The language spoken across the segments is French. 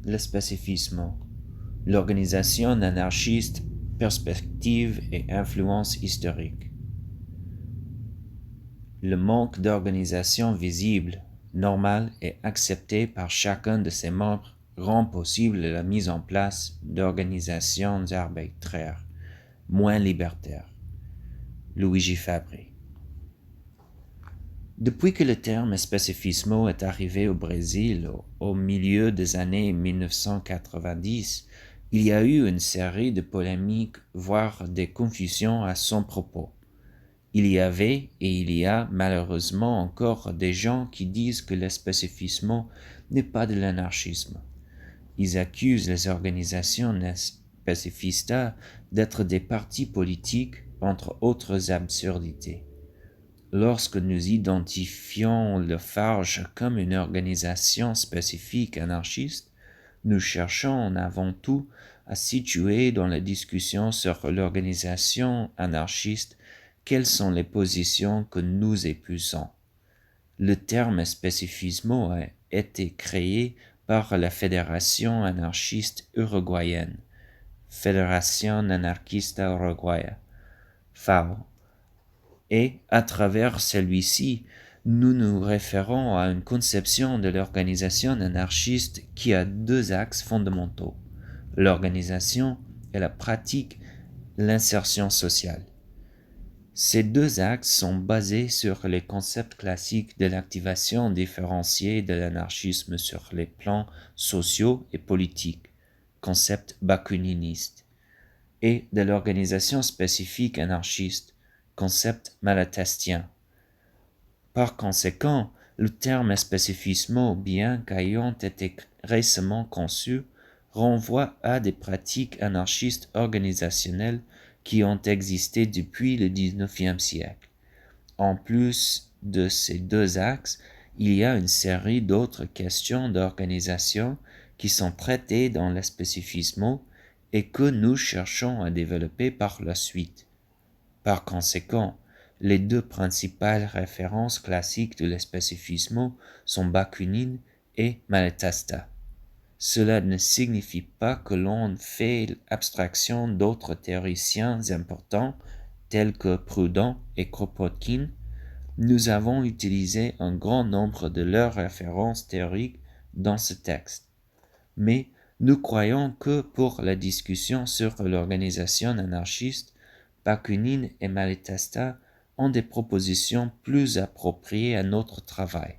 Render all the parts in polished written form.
le spécifisme, l'organisation anarchiste, perspective et influence historique. Le manque d'organisation visible, normale et acceptée par chacun de ses membres rend possible la mise en place d'organisations arbitraires, moins libertaires. Luigi Fabri. Depuis que le terme spécifismo est arrivé au Brésil au milieu des années 1990, il y a eu une série de polémiques, voire des confusions à son propos. Il y avait et il y a malheureusement encore des gens qui disent que le spécifismo n'est pas de l'anarchisme. Ils accusent les organisations spécifistas d'être des partis politiques, entre autres absurdités. Lorsque nous identifions le Farge comme une organisation spécifique anarchiste, nous cherchons avant tout à situer dans la discussion sur l'organisation anarchiste quelles sont les positions que nous épousons. Le terme spécifismo a été créé par la Fédération anarchiste uruguayenne, Fédération anarquista uruguaya, FAO, et à travers celui-ci, nous nous référons à une conception de l'organisation anarchiste qui a deux axes fondamentaux, l'organisation et la pratique, l'insertion sociale. Ces deux axes sont basés sur les concepts classiques de l'activation différenciée de l'anarchisme sur les plans sociaux et politiques, concept bakuniniste, et de l'organisation spécifique anarchiste, concept malatestien. Par conséquent, le terme spécifismo, bien qu'ayant été récemment conçu, renvoie à des pratiques anarchistes organisationnelles qui ont existé depuis le XIXe siècle. En plus de ces deux axes, il y a une série d'autres questions d'organisation qui sont traitées dans le spécifismo et que nous cherchons à développer par la suite. Par conséquent, les deux principales références classiques de l'espécifismo sont Bakunin et Malatesta. Cela ne signifie pas que l'on fait abstraction d'autres théoriciens importants tels que Proudhon et Kropotkin. Nous avons utilisé un grand nombre de leurs références théoriques dans ce texte. Mais nous croyons que pour la discussion sur l'organisation anarchiste, Bakunin et Malatesta ont des propositions plus appropriées à notre travail.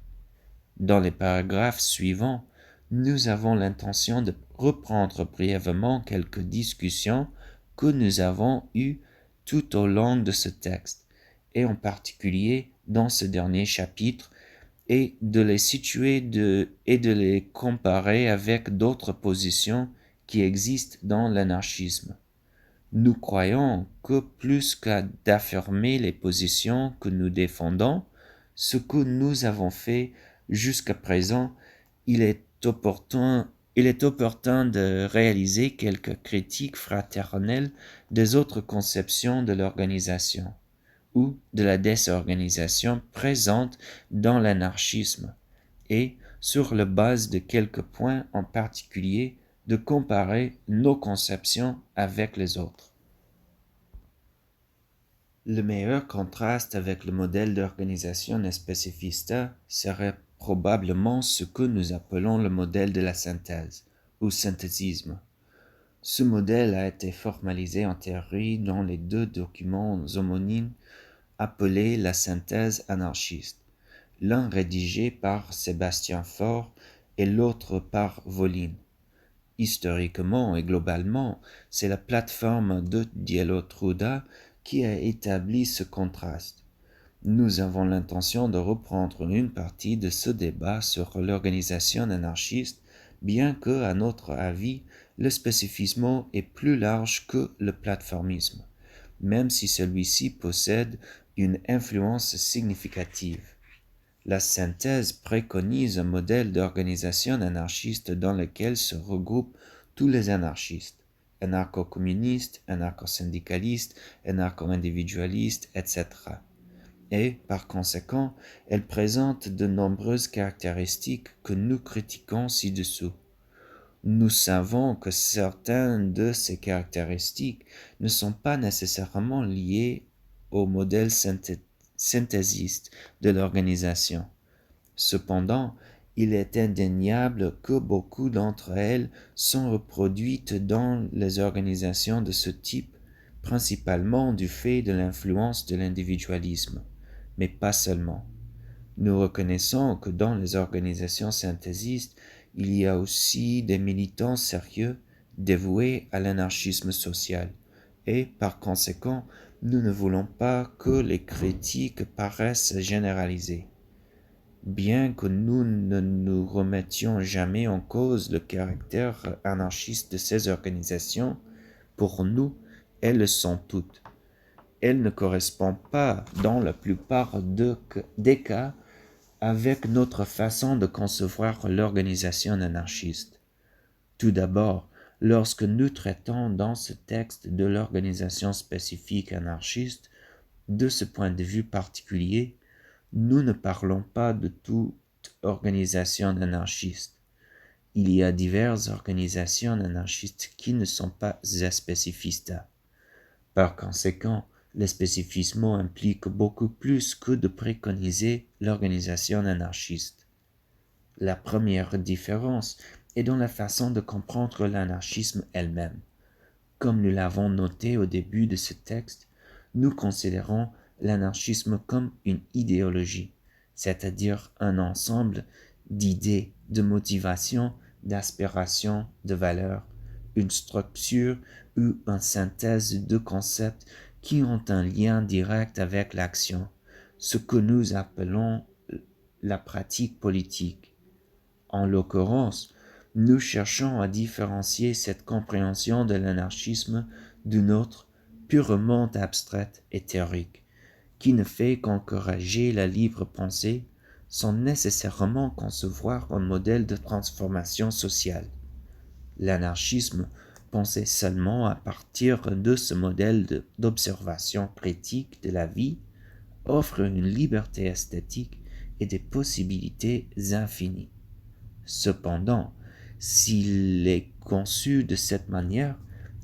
Dans les paragraphes suivants, nous avons l'intention de reprendre brièvement quelques discussions que nous avons eues tout au long de ce texte, et en particulier dans ce dernier chapitre, et de les situer et de les comparer avec d'autres positions qui existent dans l'anarchisme. Nous croyons que plus qu'à d'affirmer les positions que nous défendons, ce que nous avons fait jusqu'à présent, il est opportun de réaliser quelques critiques fraternelles des autres conceptions de l'organisation ou de la désorganisation présente dans l'anarchisme et, sur la base de quelques points en particulier, de comparer nos conceptions avec les autres. Le meilleur contraste avec le modèle d'organisation spécifista serait probablement ce que nous appelons le modèle de la synthèse, ou synthésisme. Ce modèle a été formalisé en théorie dans les deux documents homonymes appelés la synthèse anarchiste, l'un rédigé par Sébastien Faure et l'autre par Volin. Historiquement et globalement, c'est la plateforme de Dielo Truda qui a établi ce contraste. Nous avons l'intention de reprendre une partie de ce débat sur l'organisation anarchiste, bien que, à notre avis, le spécifisme est plus large que le plateformisme, même si celui-ci possède une influence significative. La synthèse préconise un modèle d'organisation anarchiste dans lequel se regroupent tous les anarchistes, anarcho-communistes, anarcho-syndicalistes, anarcho-individualistes, etc. Et, par conséquent, elle présente de nombreuses caractéristiques que nous critiquons ci-dessous. Nous savons que certaines de ces caractéristiques ne sont pas nécessairement liées au modèle synthésiste de l'organisation. Cependant, il est indéniable que beaucoup d'entre elles sont reproduites dans les organisations de ce type, principalement du fait de l'influence de l'individualisme, mais pas seulement. Nous reconnaissons que dans les organisations synthésistes, il y a aussi des militants sérieux dévoués à l'anarchisme social, et par conséquent, nous ne voulons pas que les critiques paraissent généralisées. Bien que nous ne nous remettions jamais en cause le caractère anarchiste de ces organisations, pour nous, elles le sont toutes. Elles ne correspondent pas, dans la plupart des cas, avec notre façon de concevoir l'organisation anarchiste. Tout d'abord, lorsque nous traitons dans ce texte de l'organisation spécifique anarchiste, de ce point de vue particulier, nous ne parlons pas de toute organisation anarchiste. Il y a diverses organisations anarchistes qui ne sont pas spécifistes. Par conséquent, le spécifisme implique beaucoup plus que de préconiser l'organisation anarchiste. La première différence est dans la façon de comprendre l'anarchisme elle-même. Comme nous l'avons noté au début de ce texte, nous considérons l'anarchisme comme une idéologie, c'est-à-dire un ensemble d'idées, de motivations, d'aspirations, de valeurs, une structure ou une synthèse de concepts qui ont un lien direct avec l'action, ce que nous appelons la pratique politique. En l'occurrence, nous cherchons à différencier cette compréhension de l'anarchisme d'une autre purement abstraite et théorique, qui ne fait qu'encourager la libre pensée sans nécessairement concevoir un modèle de transformation sociale. L'anarchisme, pensé seulement à partir de ce modèle d'observation critique de la vie, offre une liberté esthétique et des possibilités infinies. Cependant, s'il est conçu de cette manière,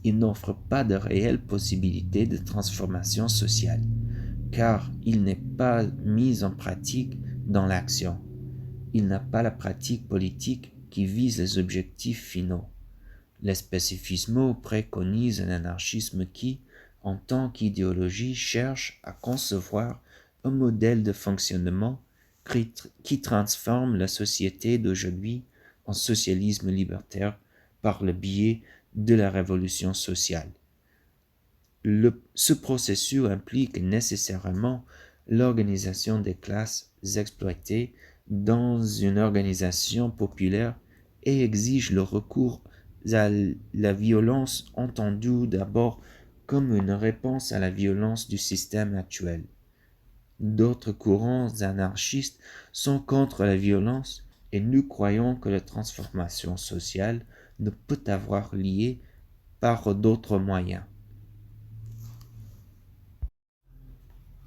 il n'offre pas de réelle possibilité de transformation sociale, car il n'est pas mis en pratique dans l'action. Il n'a pas la pratique politique qui vise les objectifs finaux. Les spécifismes préconisent un anarchisme qui, en tant qu'idéologie, cherche à concevoir un modèle de fonctionnement qui transforme la société d'aujourd'hui en socialisme libertaire par le biais de la révolution sociale. Ce processus implique nécessairement l'organisation des classes exploitées dans une organisation populaire et exige le recours à la violence entendue d'abord comme une réponse à la violence du système actuel. D'autres courants anarchistes sont contre la violence et nous croyons que la transformation sociale ne peut avoir lieu par d'autres moyens.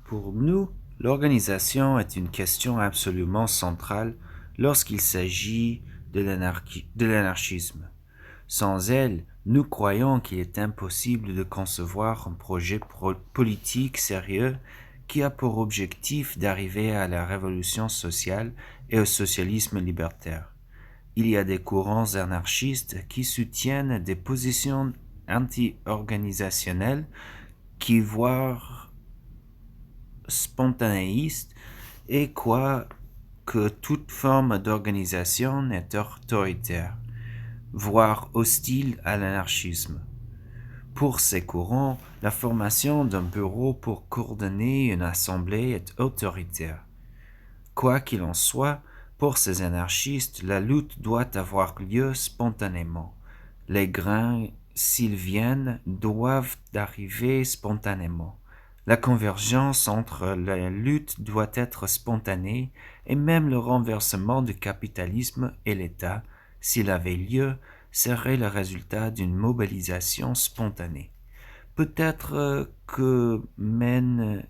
Pour nous, l'organisation est une question absolument centrale lorsqu'il s'agit de l'anarchisme. Sans elle, nous croyons qu'il est impossible de concevoir un projet politique sérieux qui a pour objectif d'arriver à la révolution sociale et au socialisme libertaire. Il y a des courants anarchistes qui soutiennent des positions anti-organisationnelles qui voient spontanéiste et croit que toute forme d'organisation est autoritaire, voire hostile à l'anarchisme. Pour ces courants, la formation d'un bureau pour coordonner une assemblée est autoritaire. Quoi qu'il en soit, pour ces anarchistes, la lutte doit avoir lieu spontanément. Les grains, s'ils viennent, doivent arriver spontanément. La convergence entre la lutte doit être spontanée et même le renversement du capitalisme et l'État, s'il avait lieu, serait le résultat d'une mobilisation spontanée. Peut-être que mène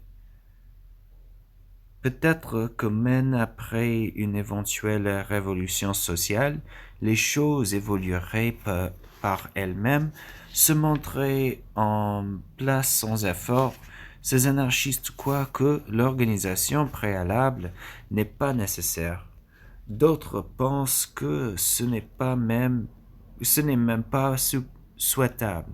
Peut-être que même après une éventuelle révolution sociale, les choses évolueraient par elles-mêmes, se montreraient en place sans effort. Ces anarchistes croient que l'organisation préalable n'est pas nécessaire. D'autres pensent que ce n'est même pas souhaitable.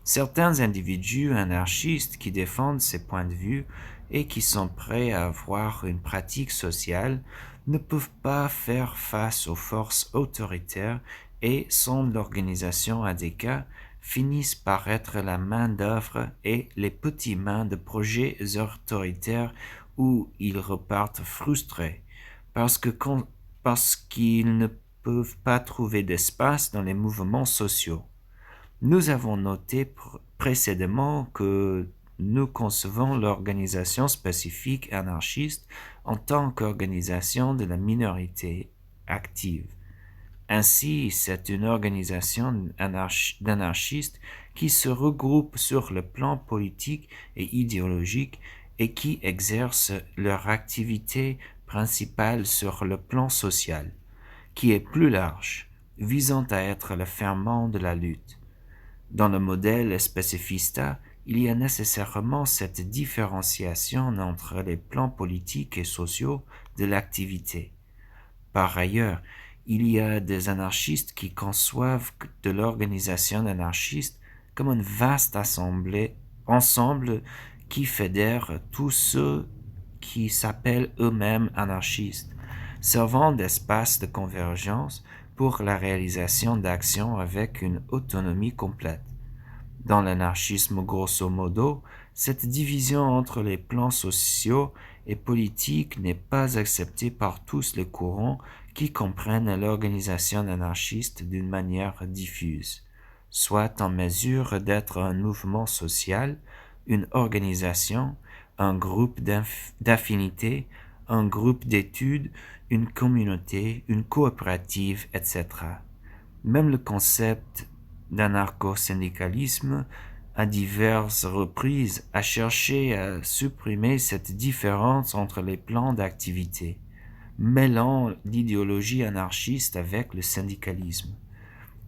Certains individus anarchistes qui défendent ces points de vue et qui sont prêts à avoir une pratique sociale ne peuvent pas faire face aux forces autoritaires et, sans l'organisation adéquate, finissent par être la main-d'œuvre et les petits mains de projets autoritaires où ils repartent frustrés parce qu'ils ne peuvent pas trouver d'espace dans les mouvements sociaux. Nous avons noté précédemment que nous concevons l'organisation spécifique anarchiste en tant qu'organisation de la minorité active. Ainsi, c'est une organisation d'anarchistes qui se regroupe sur le plan politique et idéologique et qui exercent leur activité principale sur le plan social, qui est plus large, visant à être le ferment de la lutte. Dans le modèle spécifista, il y a nécessairement cette différenciation entre les plans politiques et sociaux de l'activité. Par ailleurs, il y a des anarchistes qui conçoivent de l'organisation anarchiste comme un vaste ensemble qui fédère tous ceux qui s'appellent eux-mêmes anarchistes, servant d'espace de convergence pour la réalisation d'actions avec une autonomie complète. Dans l'anarchisme grosso modo, cette division entre les plans sociaux et politiques n'est pas acceptée par tous les courants qui comprennent l'organisation anarchiste d'une manière diffuse, soit en mesure d'être un mouvement social, une organisation, un groupe d'affinité, un groupe d'études, une communauté, une coopérative, etc. Même le concept d'anarcho-syndicalisme, à diverses reprises, a cherché à supprimer cette différence entre les plans d'activité, mêlant l'idéologie anarchiste avec le syndicalisme.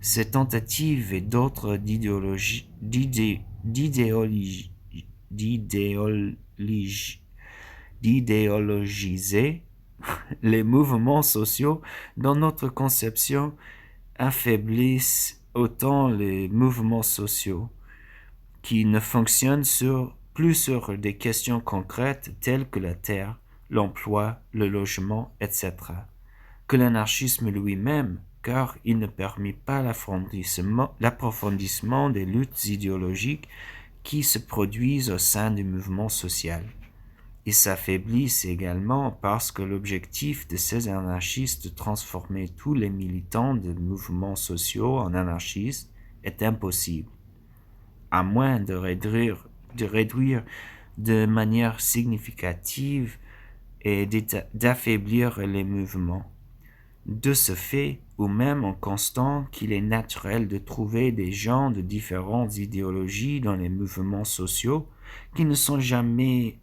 Ces tentatives et d'autres d'idéologiser les mouvements sociaux dans notre conception affaiblissent autant les mouvements sociaux qui ne fonctionnent plus sur des questions concrètes telles que la terre, l'emploi, le logement, etc., que l'anarchisme lui-même, car il ne permet pas l'approfondissement des luttes idéologiques qui se produisent au sein du mouvement social. Ils s'affaiblissent également parce que l'objectif de ces anarchistes de transformer tous les militants de mouvements sociaux en anarchistes est impossible, à moins de réduire de manière significative et d'affaiblir les mouvements. De ce fait, ou même en constant qu'il est naturel de trouver des gens de différentes idéologies dans les mouvements sociaux qui ne seront jamais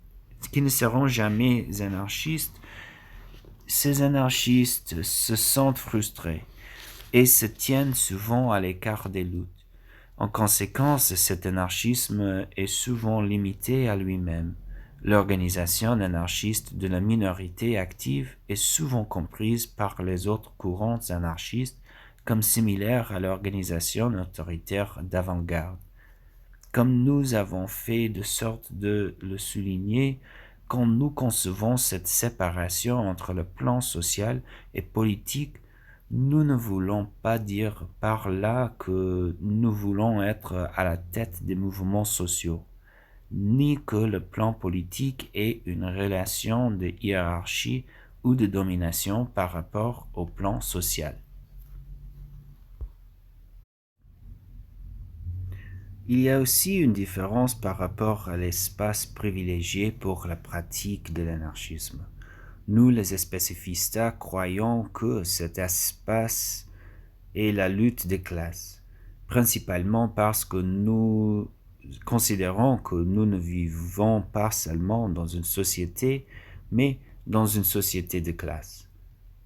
anarchistes, ces anarchistes se sentent frustrés et se tiennent souvent à l'écart des luttes. En conséquence, cet anarchisme est souvent limité à lui-même. L'organisation anarchiste de la minorité active est souvent comprise par les autres courants anarchistes comme similaire à l'organisation autoritaire d'avant-garde. Comme nous avons fait de sorte de le souligner, quand nous concevons cette séparation entre le plan social et politique, nous ne voulons pas dire par là que nous voulons être à la tête des mouvements sociaux, ni que le plan politique ait une relation de hiérarchie ou de domination par rapport au plan social. Il y a aussi une différence par rapport à l'espace privilégié pour la pratique de l'anarchisme. Nous, les spécifistas, croyons que cet espace est la lutte des classes, principalement parce que nous considérons que nous ne vivons pas seulement dans une société, mais dans une société de classe.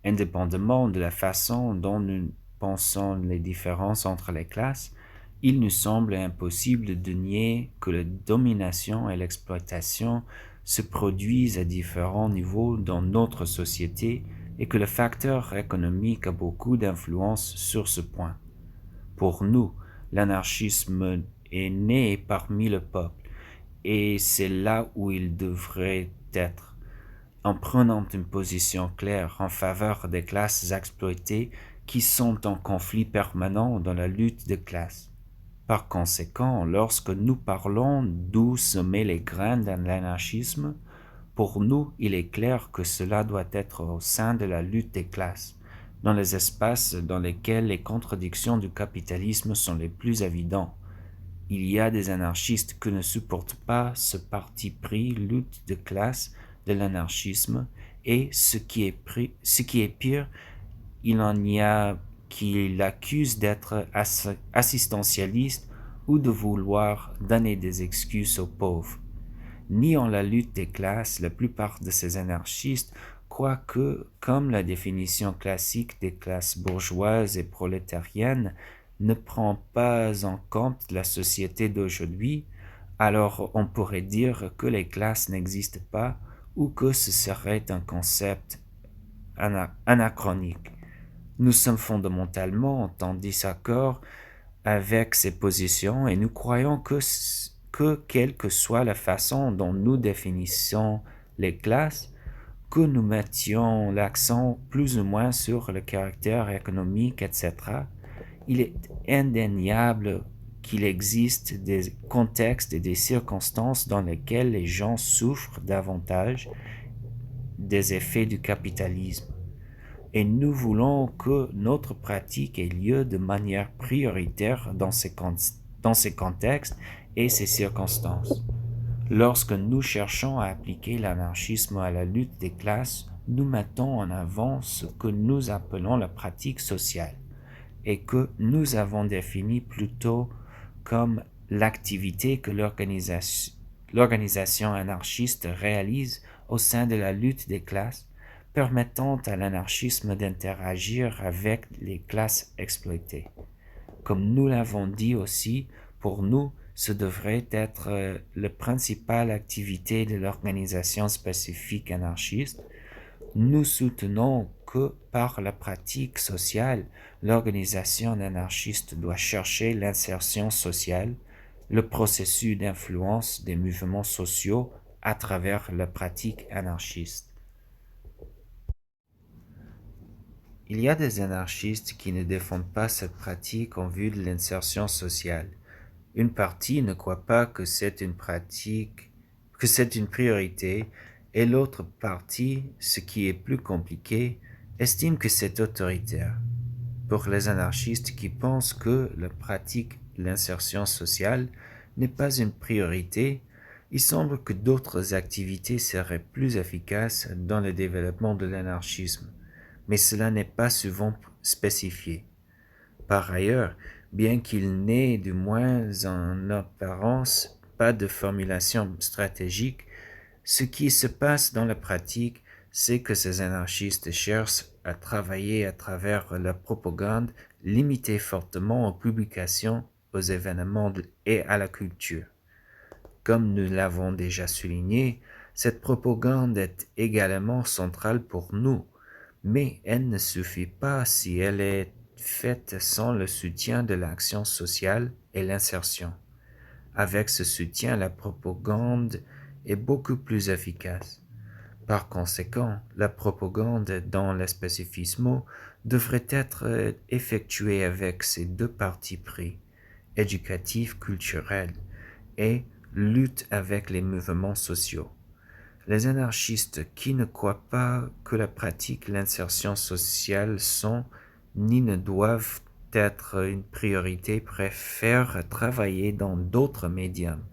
Indépendamment de la façon dont nous pensons les différences entre les classes, il nous semble impossible de nier que la domination et l'exploitation se produisent à différents niveaux dans notre société et que le facteur économique a beaucoup d'influence sur ce point. Pour nous, l'anarchisme est né parmi le peuple, et c'est là où il devrait être. En prenant une position claire en faveur des classes exploitées qui sont en conflit permanent dans la lutte de classe. Par conséquent, lorsque nous parlons d'où semer les graines de l'anarchisme, pour nous, il est clair que cela doit être au sein de la lutte des classes, dans les espaces dans lesquels les contradictions du capitalisme sont les plus évidentes. Il y a des anarchistes qui ne supportent pas ce parti pris lutte de classe de l'anarchisme et ce qui est pire, il en y a qui l'accusent d'être assistentialiste ou de vouloir donner des excuses aux pauvres. Niant la lutte des classes, la plupart de ces anarchistes croient que, comme la définition classique des classes bourgeoises et prolétariennes ne prend pas en compte la société d'aujourd'hui, alors on pourrait dire que les classes n'existent pas ou que ce serait un concept anachronique. Nous sommes fondamentalement en désaccord avec ces positions et nous croyons que quelle que soit la façon dont nous définissons les classes, que nous mettions l'accent plus ou moins sur le caractère économique, etc., il est indéniable qu'il existe des contextes et des circonstances dans lesquels les gens souffrent davantage des effets du capitalisme. Et nous voulons que notre pratique ait lieu de manière prioritaire dans ces contextes et ces circonstances. Lorsque nous cherchons à appliquer l'anarchisme à la lutte des classes, nous mettons en avant ce que nous appelons la pratique sociale et que nous avons défini plutôt comme l'activité que l'organisation anarchiste réalise au sein de la lutte des classes, permettant à l'anarchisme d'interagir avec les classes exploitées. Comme nous l'avons dit aussi, pour nous, ce devrait être la principale activité de l'organisation spécifique anarchiste. Nous soutenons que par la pratique sociale, l'organisation anarchiste doit chercher l'insertion sociale, le processus d'influence des mouvements sociaux à travers la pratique anarchiste. Il y a des anarchistes qui ne défendent pas cette pratique en vue de l'insertion sociale. Une partie ne croit pas que c'est une priorité, et l'autre partie, ce qui est plus compliqué, estime que c'est autoritaire. Pour les anarchistes qui pensent que la pratique de l'insertion sociale n'est pas une priorité, il semble que d'autres activités seraient plus efficaces dans le développement de l'anarchisme, mais cela n'est pas souvent spécifié. Par ailleurs, bien qu'il n'ait du moins en apparence pas de formulation stratégique, ce qui se passe dans la pratique, c'est que ces anarchistes cherchent à travailler à travers la propagande limitée fortement aux publications, aux événements et à la culture. Comme nous l'avons déjà souligné, cette propagande est également centrale pour nous, mais elle ne suffit pas si elle est faite sans le soutien de l'action sociale et l'insertion. Avec ce soutien, la propagande est beaucoup plus efficace. Par conséquent, la propagande dans le spécifisme devrait être effectuée avec ces deux partis pris, éducatif, culturel, et lutte avec les mouvements sociaux. Les anarchistes qui ne croient pas que la pratique et l'insertion sociale sont ni ne doivent être une priorité préfèrent travailler dans d'autres médiums,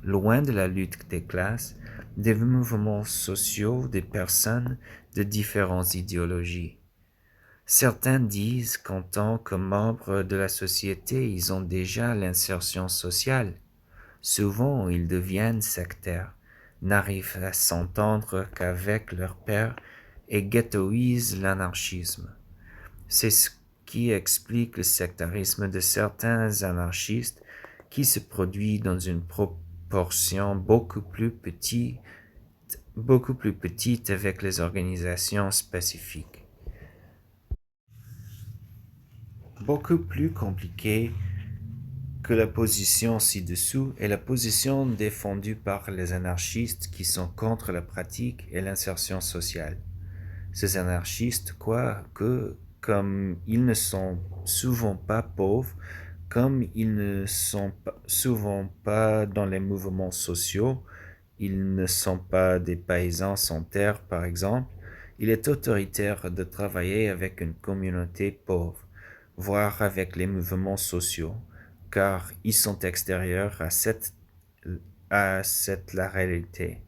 loin de la lutte des classes, des mouvements sociaux, des personnes de différentes idéologies. Certains disent qu'en tant que membres de la société, ils ont déjà l'insertion sociale. Souvent, ils deviennent sectaires, n'arrivent à s'entendre qu'avec leur père et ghettoisent l'anarchisme. C'est ce qui explique le sectarisme de certains anarchistes qui se produit dans une proportion beaucoup plus petite avec les organisations spécifiques. Beaucoup plus compliqué que la position ci-dessous est la position défendue par les anarchistes qui sont contre la pratique et l'insertion sociale. Ces anarchistes croient que, comme ils ne sont souvent pas pauvres, comme ils ne sont souvent pas dans les mouvements sociaux, ils ne sont pas des paysans sans terre, par exemple, il est autoritaire de travailler avec une communauté pauvre, voire avec les mouvements sociaux, car ils sont extérieurs à la réalité.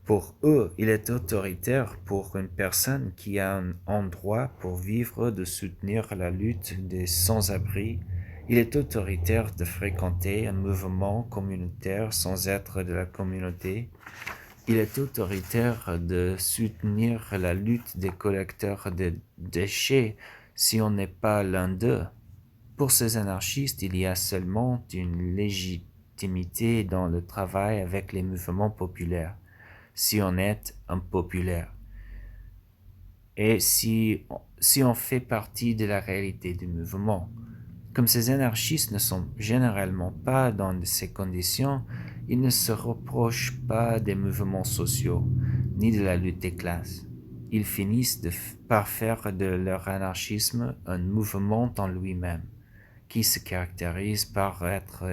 Pour eux, il est autoritaire pour une personne qui a un endroit pour vivre de soutenir la lutte des sans-abri. Il est autoritaire de fréquenter un mouvement communautaire sans être de la communauté. Il est autoritaire de soutenir la lutte des collecteurs de déchets si on n'est pas l'un d'eux. Pour ces anarchistes, il y a seulement une légitimité dans le travail avec les mouvements populaires, si on est impopulaire. Et si on fait partie de la réalité du mouvement. Comme ces anarchistes ne sont généralement pas dans ces conditions, ils ne se reprochent pas des mouvements sociaux, ni de la lutte des classes. Ils finissent par faire de leur anarchisme un mouvement en lui-même, qui se caractérise par être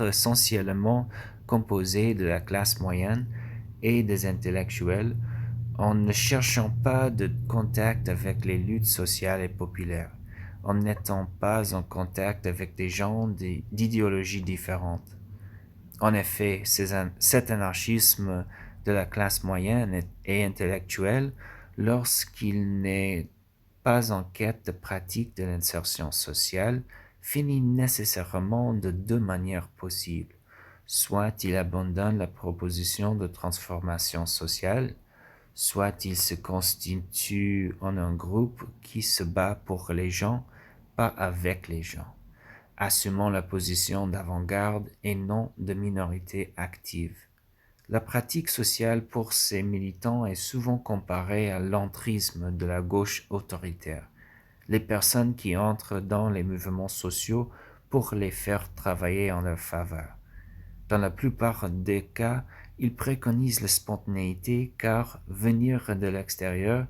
essentiellement composé de la classe moyenne et des intellectuels, en ne cherchant pas de contact avec les luttes sociales et populaires, en n'étant pas en contact avec des gens d'idéologies différentes. En effet, cet anarchisme de la classe moyenne et intellectuelle, lorsqu'il n'est pas en quête de pratique de l'insertion sociale, finit nécessairement de deux manières possibles. Soit il abandonne la proposition de transformation sociale, soit il se constitue en un groupe qui se bat pour les gens, pas avec les gens, assumant la position d'avant-garde et non de minorité active. La pratique sociale pour ces militants est souvent comparée à l'entrisme de la gauche autoritaire, les personnes qui entrent dans les mouvements sociaux pour les faire travailler en leur faveur. Dans la plupart des cas, ils préconisent la spontanéité car venir de l'extérieur,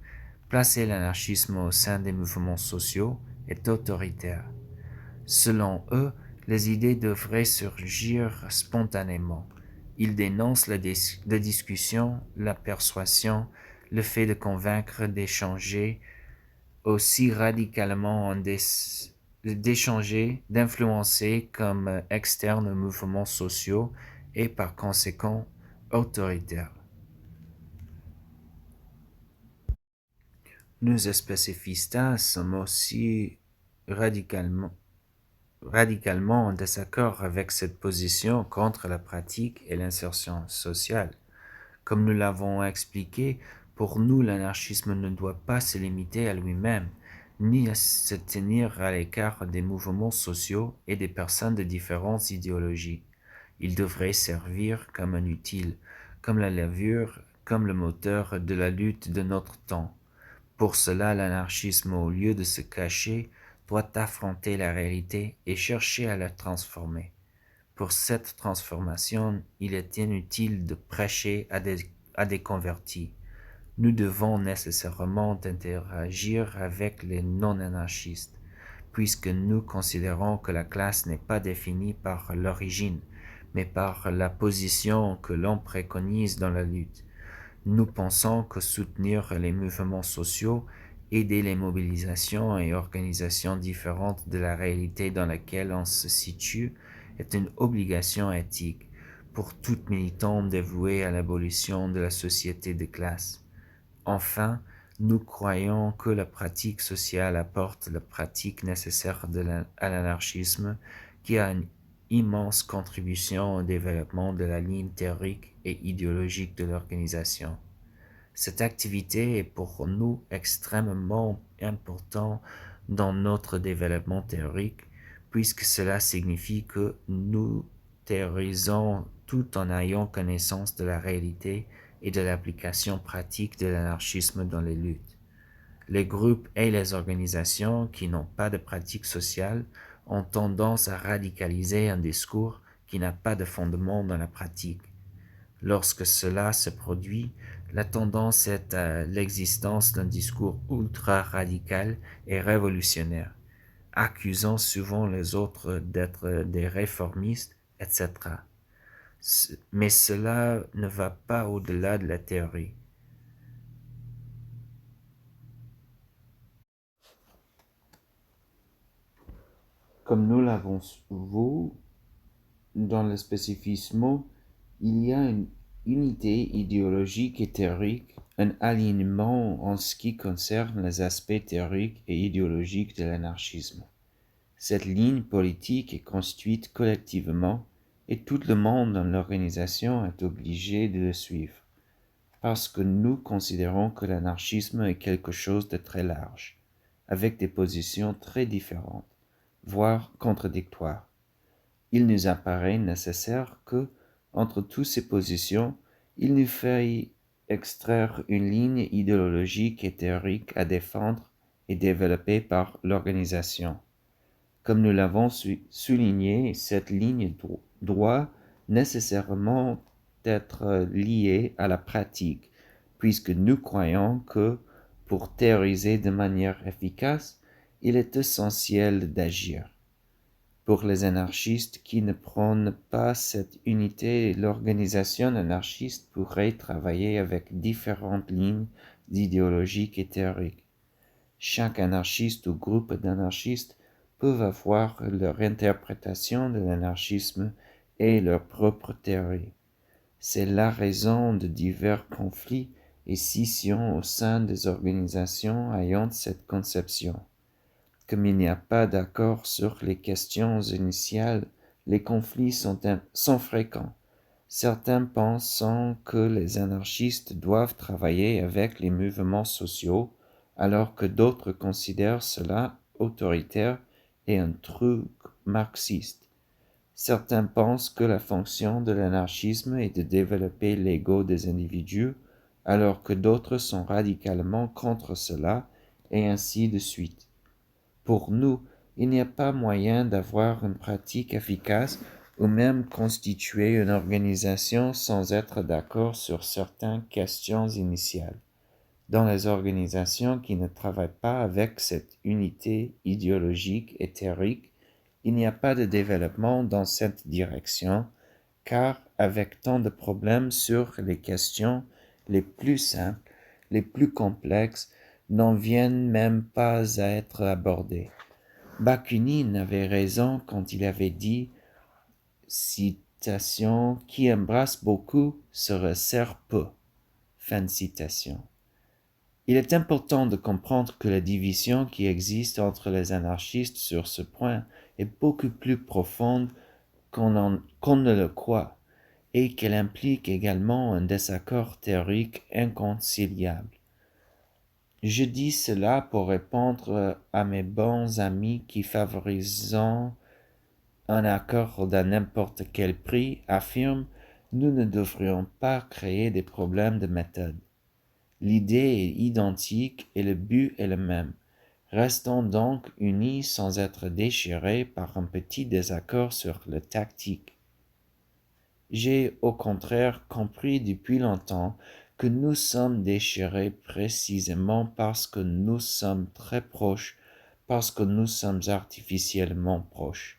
placer l'anarchisme au sein des mouvements sociaux est autoritaire. Selon eux, les idées devraient surgir spontanément. Ils dénoncent la discussion, la persuasion, le fait de convaincre d'échanger aussi radicalement d'échanger, d'influencer comme externes mouvements sociaux et par conséquent autoritaires. Nous spécifistas sommes aussi radicalement en désaccord avec cette position contre la pratique et l'insertion sociale. Comme nous l'avons expliqué, pour nous l'anarchisme ne doit pas se limiter à lui-même, ni à se tenir à l'écart des mouvements sociaux et des personnes de différentes idéologies. Il devrait servir comme un utile, comme la levure, comme le moteur de la lutte de notre temps. Pour cela, l'anarchisme, au lieu de se cacher, doit affronter la réalité et chercher à la transformer. Pour cette transformation, il est inutile de prêcher à des convertis. Nous devons nécessairement interagir avec les non-anarchistes, puisque nous considérons que la classe n'est pas définie par l'origine, mais par la position que l'on préconise dans la lutte. Nous pensons que soutenir les mouvements sociaux, aider les mobilisations et organisations différentes de la réalité dans laquelle on se situe est une obligation éthique pour tout militant dévoué à l'abolition de la société de classe. Enfin, nous croyons que la pratique sociale apporte la pratique nécessaire à l'anarchisme qui a immense contribution au développement de la ligne théorique et idéologique de l'organisation. Cette activité est pour nous extrêmement importante dans notre développement théorique, puisque cela signifie que nous théorisons tout en ayant connaissance de la réalité et de l'application pratique de l'anarchisme dans les luttes. Les groupes et les organisations qui n'ont pas de pratique sociale ont tendance à radicaliser un discours qui n'a pas de fondement dans la pratique. Lorsque cela se produit, la tendance est à l'existence d'un discours ultra-radical et révolutionnaire, accusant souvent les autres d'être des réformistes, etc. Mais cela ne va pas au-delà de la théorie. Comme nous l'avons vu dans le spécifisme, il y a une unité idéologique et théorique, un alignement en ce qui concerne les aspects théoriques et idéologiques de l'anarchisme. Cette ligne politique est construite collectivement et tout le monde dans l'organisation est obligé de le suivre, parce que nous considérons que l'anarchisme est quelque chose de très large, avec des positions très différentes, voire contradictoires. Il nous apparaît nécessaire que, entre toutes ces positions, il nous faille extraire une ligne idéologique et théorique à défendre et développer par l'organisation. Comme nous l'avons souligné, cette ligne doit nécessairement être liée à la pratique, puisque nous croyons que, pour théoriser de manière efficace, il est essentiel d'agir. Pour les anarchistes qui ne prônent pas cette unité, l'organisation anarchiste pourrait travailler avec différentes lignes idéologiques et théoriques. Chaque anarchiste ou groupe d'anarchistes peuvent avoir leur interprétation de l'anarchisme et leur propre théorie. C'est la raison de divers conflits et scissions au sein des organisations ayant cette conception. Comme il n'y a pas d'accord sur les questions initiales, les conflits sont fréquents. Certains pensent que les anarchistes doivent travailler avec les mouvements sociaux, alors que d'autres considèrent cela autoritaire et un truc marxiste. Certains pensent que la fonction de l'anarchisme est de développer l'ego des individus, alors que d'autres sont radicalement contre cela, et ainsi de suite. Pour nous, il n'y a pas moyen d'avoir une pratique efficace ou même constituer une organisation sans être d'accord sur certaines questions initiales. Dans les organisations qui ne travaillent pas avec cette unité idéologique et théorique, il n'y a pas de développement dans cette direction, car avec tant de problèmes sur les questions les plus simples, les plus complexes, n'en viennent même pas à être abordées. Bakunin avait raison quand il avait dit, citation, « Qui embrasse beaucoup se resserre peu ». Fin de citation. Il est important de comprendre que la division qui existe entre les anarchistes sur ce point est beaucoup plus profonde qu'on ne le croit, et qu'elle implique également un désaccord théorique inconciliable. Je dis cela pour répondre à mes bons amis qui, favorisant un accord d'à n'importe quel prix, affirment « Nous ne devrions pas créer des problèmes de méthode. » L'idée est identique et le but est le même. Restons donc unis sans être déchirés par un petit désaccord sur la tactique. J'ai au contraire compris depuis longtemps que nous sommes déchirés précisément parce que nous sommes très proches, parce que nous sommes artificiellement proches.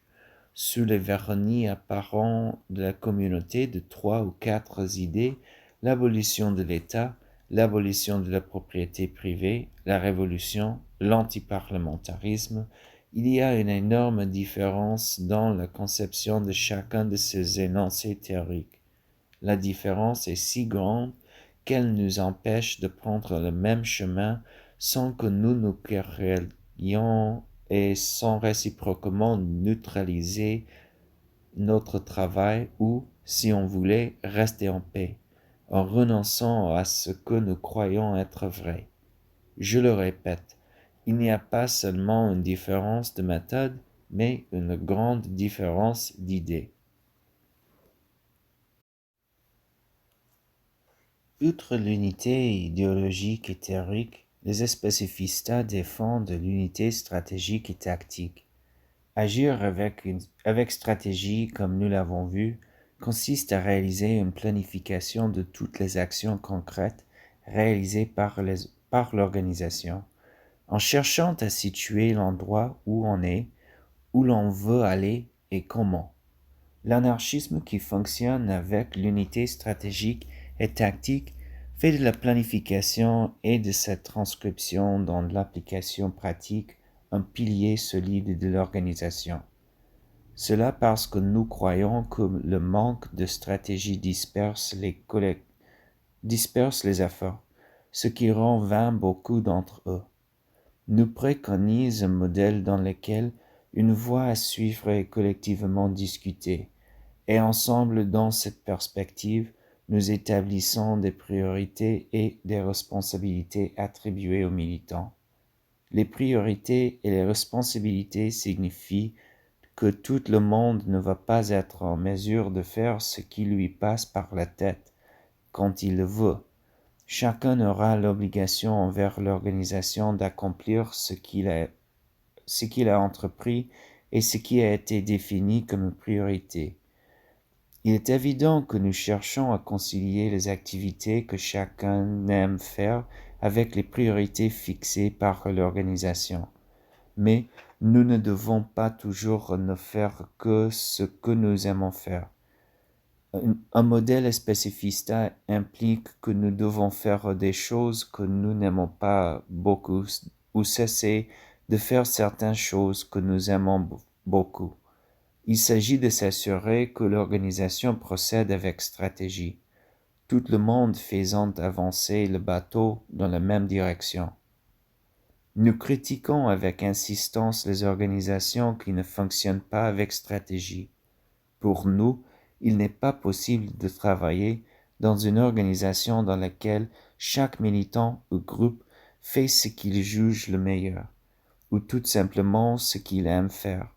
Sous les vernis apparents de la communauté de 3 ou 4 idées, l'abolition de l'État, l'abolition de la propriété privée, la révolution, l'antiparlementarisme, il y a une énorme différence dans la conception de chacun de ces énoncés théoriques. La différence est si grande qu'elle nous empêche de prendre le même chemin sans que nous nous querellions et sans réciproquement neutraliser notre travail ou, si on voulait, rester en paix, en renonçant à ce que nous croyons être vrai. Je le répète, il n'y a pas seulement une différence de méthode, mais une grande différence d'idées. Outre l'unité idéologique et théorique, les spécifistes défendent l'unité stratégique et tactique. Agir avec stratégie, comme nous l'avons vu, consiste à réaliser une planification de toutes les actions concrètes réalisées par l'organisation, en cherchant à situer l'endroit où on est, où l'on veut aller et comment. L'anarchisme qui fonctionne avec l'unité stratégique et tactique fait de la planification et de sa transcription dans l'application pratique un pilier solide de l'organisation. Cela parce que nous croyons que le manque de stratégie disperse les efforts, ce qui rend vain beaucoup d'entre eux. Nous préconisons un modèle dans lequel une voie à suivre est collectivement discutée, et ensemble dans cette perspective, nous établissons des priorités et des responsabilités attribuées aux militants. Les priorités et les responsabilités signifient que tout le monde ne va pas être en mesure de faire ce qui lui passe par la tête quand il le veut. Chacun aura l'obligation envers l'organisation d'accomplir ce qu'il a entrepris et ce qui a été défini comme priorité. Il est évident que nous cherchons à concilier les activités que chacun aime faire avec les priorités fixées par l'organisation. Mais nous ne devons pas toujours ne faire que ce que nous aimons faire. Un modèle spécifiste implique que nous devons faire des choses que nous n'aimons pas beaucoup ou cesser de faire certaines choses que nous aimons beaucoup. Il s'agit de s'assurer que l'organisation procède avec stratégie, tout le monde faisant avancer le bateau dans la même direction. Nous critiquons avec insistance les organisations qui ne fonctionnent pas avec stratégie. Pour nous, il n'est pas possible de travailler dans une organisation dans laquelle chaque militant ou groupe fait ce qu'il juge le meilleur, ou tout simplement ce qu'il aime faire.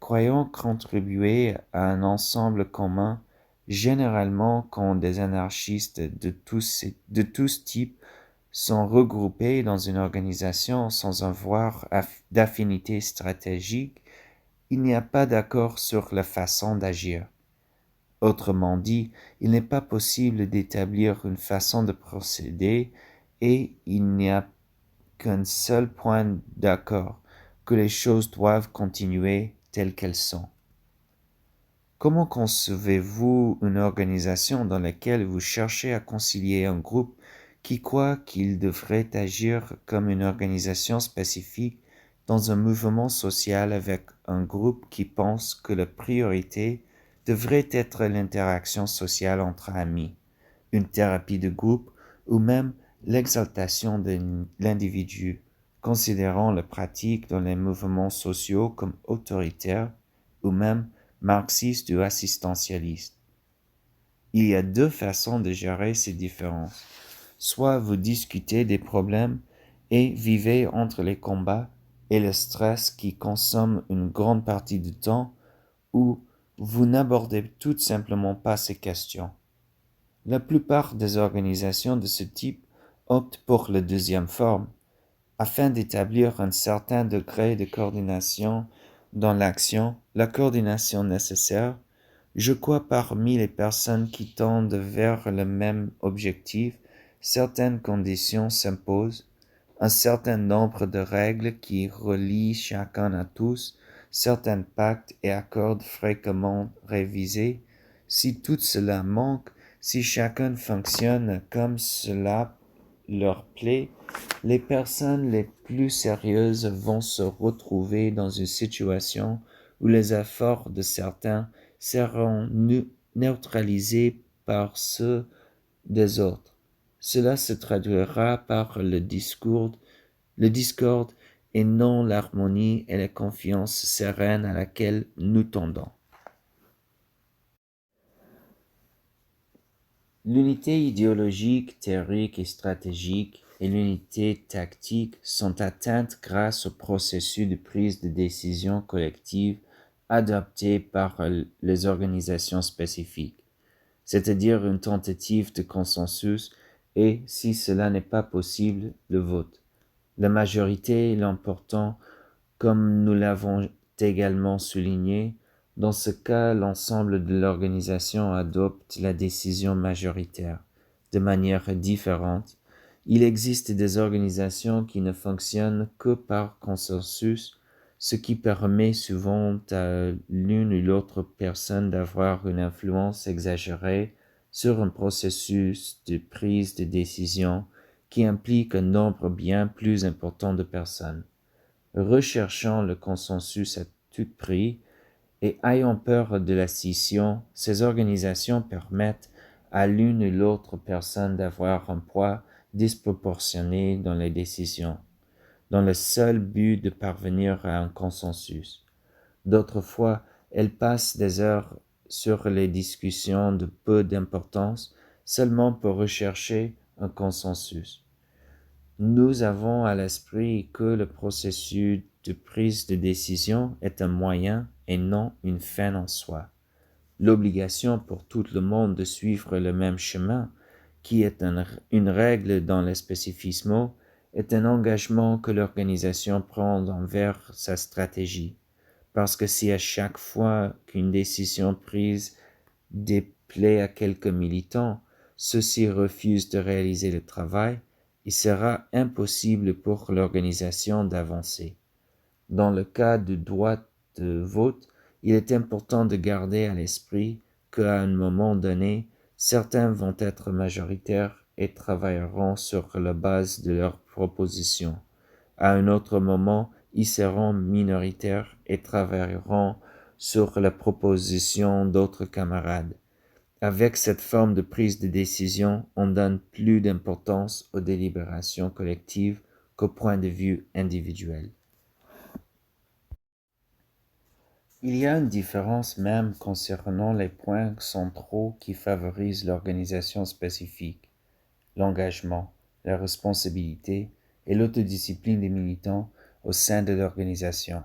Croyons contribuer à un ensemble commun, généralement quand des anarchistes de tous types sont regroupés dans une organisation sans avoir d'affinité stratégique, il n'y a pas d'accord sur la façon d'agir. Autrement dit, il n'est pas possible d'établir une façon de procéder et il n'y a qu'un seul point d'accord, que les choses doivent continuer telles qu'elles sont. Comment concevez-vous une organisation dans laquelle vous cherchez à concilier un groupe qui croit qu'il devrait agir comme une organisation spécifique dans un mouvement social avec un groupe qui pense que la priorité devrait être l'interaction sociale entre amis, une thérapie de groupe ou même l'exaltation de l'individu, considérant la pratique dans les mouvements sociaux comme autoritaire ou même marxiste ou assistentialiste. Il y a deux façons de gérer ces différences. Soit vous discutez des problèmes et vivez entre les combats et le stress qui consomme une grande partie du temps, ou vous n'abordez tout simplement pas ces questions. La plupart des organisations de ce type optent pour la deuxième forme, afin d'établir un certain degré de coordination dans l'action, la coordination nécessaire. Je crois parmi les personnes qui tendent vers le même objectif, certaines conditions s'imposent, un certain nombre de règles qui relient chacun à tous, certains pactes et accords fréquemment révisés. Si tout cela manque, si chacun fonctionne comme cela leur plaît, les personnes les plus sérieuses vont se retrouver dans une situation où les efforts de certains seront neutralisés par ceux des autres. Cela se traduira par le discorde et non l'harmonie et la confiance sereine à laquelle nous tendons. L'unité idéologique, théorique et stratégique et l'unité tactique sont atteintes grâce au processus de prise de décision collective adopté par les organisations spécifiques, c'est-à-dire une tentative de consensus et, si cela n'est pas possible, le vote. La majorité est l'important, comme nous l'avons également souligné. Dans ce cas, l'ensemble de l'organisation adopte la décision majoritaire. De manière différente, il existe des organisations qui ne fonctionnent que par consensus, ce qui permet souvent à l'une ou l'autre personne d'avoir une influence exagérée sur un processus de prise de décision qui implique un nombre bien plus important de personnes. Recherchant le consensus à tout prix et ayant peur de la scission, ces organisations permettent à l'une ou l'autre personne d'avoir un poids disproportionné dans les décisions, dans le seul but de parvenir à un consensus. D'autres fois, elles passent des heures sur les discussions de peu d'importance seulement pour rechercher un consensus. Nous avons à l'esprit que le processus de prise de décision est un moyen et non une fin en soi. L'obligation pour tout le monde de suivre le même chemin, qui est une règle dans les spécifismes, est un engagement que l'organisation prend envers sa stratégie. Parce que si à chaque fois qu'une décision prise déplaît à quelques militants, ceux-ci refusent de réaliser le travail, il sera impossible pour l'organisation d'avancer. Dans le cas du droit de vote, il est important de garder à l'esprit qu'à un moment donné, certains vont être majoritaires et travailleront sur la base de leurs propositions. À un autre moment, ils seront minoritaires et travailleront sur la proposition d'autres camarades. Avec cette forme de prise de décision, on donne plus d'importance aux délibérations collectives qu'au point de vue individuel. Il y a une différence même concernant les points centraux qui favorisent l'organisation spécifique, l'engagement, la responsabilité et l'autodiscipline des militants au sein de l'organisation.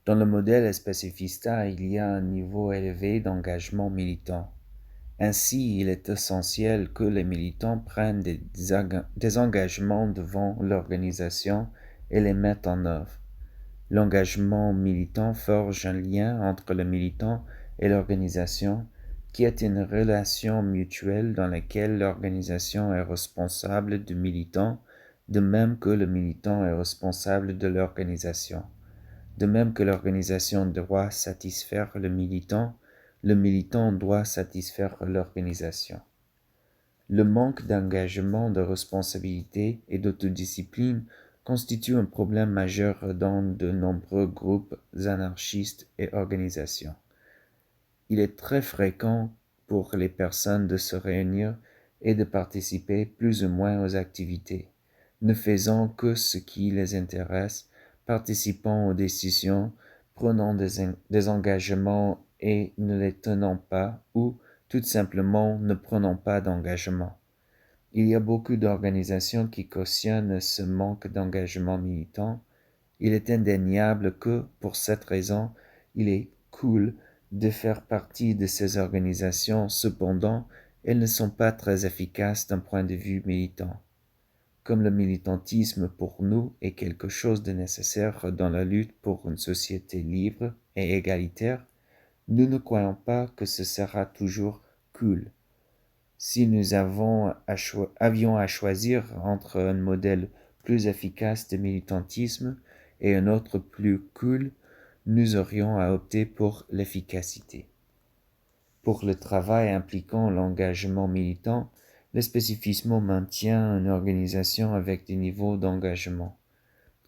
Dans le modèle spécifista, il y a un niveau élevé d'engagement militant. Ainsi, il est essentiel que les militants prennent des engagements devant l'organisation et les mettent en œuvre. L'engagement militant forge un lien entre le militant et l'organisation, qui est une relation mutuelle dans laquelle l'organisation est responsable du militant, de même que le militant est responsable de l'organisation. De même que l'organisation doit satisfaire le militant doit satisfaire l'organisation. Le manque d'engagement, de responsabilité et d'autodiscipline constitue un problème majeur dans de nombreux groupes anarchistes et organisations. Il est très fréquent pour les personnes de se réunir et de participer plus ou moins aux activités, ne faisant que ce qui les intéresse, participant aux décisions, prenant des engagements et ne les tenant pas, ou tout simplement ne prenant pas d'engagement. Il y a beaucoup d'organisations qui cautionnent ce manque d'engagement militant. Il est indéniable que, pour cette raison, il est cool de faire partie de ces organisations. Cependant, elles ne sont pas très efficaces d'un point de vue militant. Comme le militantisme pour nous est quelque chose de nécessaire dans la lutte pour une société libre et égalitaire, nous ne croyons pas que ce sera toujours cool. Si nous avions à choisir entre un modèle plus efficace de militantisme et un autre plus cool, nous aurions à opter pour l'efficacité. Pour le travail impliquant l'engagement militant, le spécifisme maintient une organisation avec des niveaux d'engagement.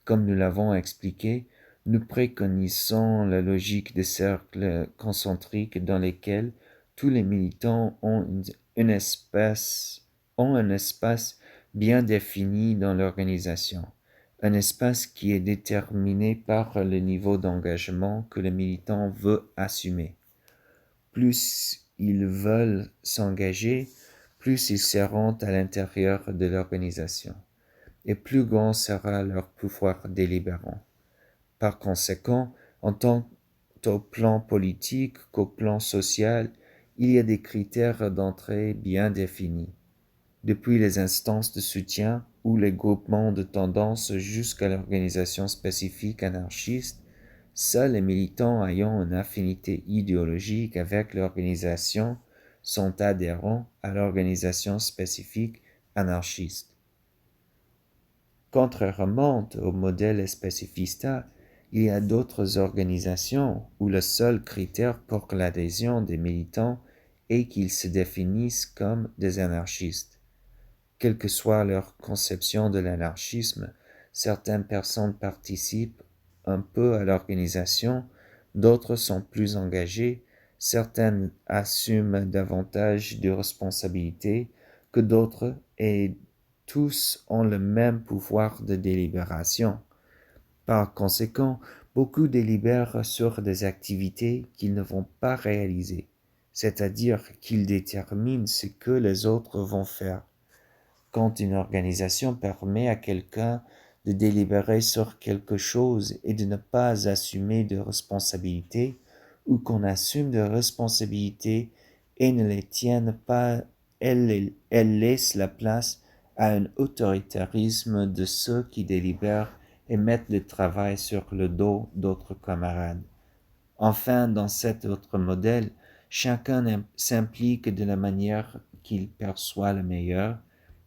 Comme nous l'avons expliqué, nous préconisons la logique des cercles concentriques dans lesquels tous les militants ont un espace bien défini dans l'organisation, un espace qui est déterminé par le niveau d'engagement que le militant veut assumer. Plus ils veulent s'engager, plus ils seront à l'intérieur de l'organisation, et plus grand sera leur pouvoir délibérant. Par conséquent, en tant au plan politique qu'au plan social, il y a des critères d'entrée bien définis. Depuis les instances de soutien ou les groupements de tendance jusqu'à l'organisation spécifique anarchiste, seuls les militants ayant une affinité idéologique avec l'organisation sont adhérents à l'organisation spécifique anarchiste. Contrairement au modèle spécifista, il y a d'autres organisations où le seul critère pour l'adhésion des militants est qu'ils se définissent comme des anarchistes. Quelle que soit leur conception de l'anarchisme, certaines personnes participent un peu à l'organisation, d'autres sont plus engagées, certaines assument davantage de responsabilités que d'autres et tous ont le même pouvoir de délibération. Par conséquent, beaucoup délibèrent sur des activités qu'ils ne vont pas réaliser, c'est-à-dire qu'ils déterminent ce que les autres vont faire. Quand une organisation permet à quelqu'un de délibérer sur quelque chose et de ne pas assumer de responsabilité, ou qu'on assume de responsabilités et ne les tienne pas, elle laisse la place à un autoritarisme de ceux qui délibèrent et mettent le travail sur le dos d'autres camarades. Enfin, dans cet autre modèle, chacun s'implique de la manière qu'il perçoit le meilleur,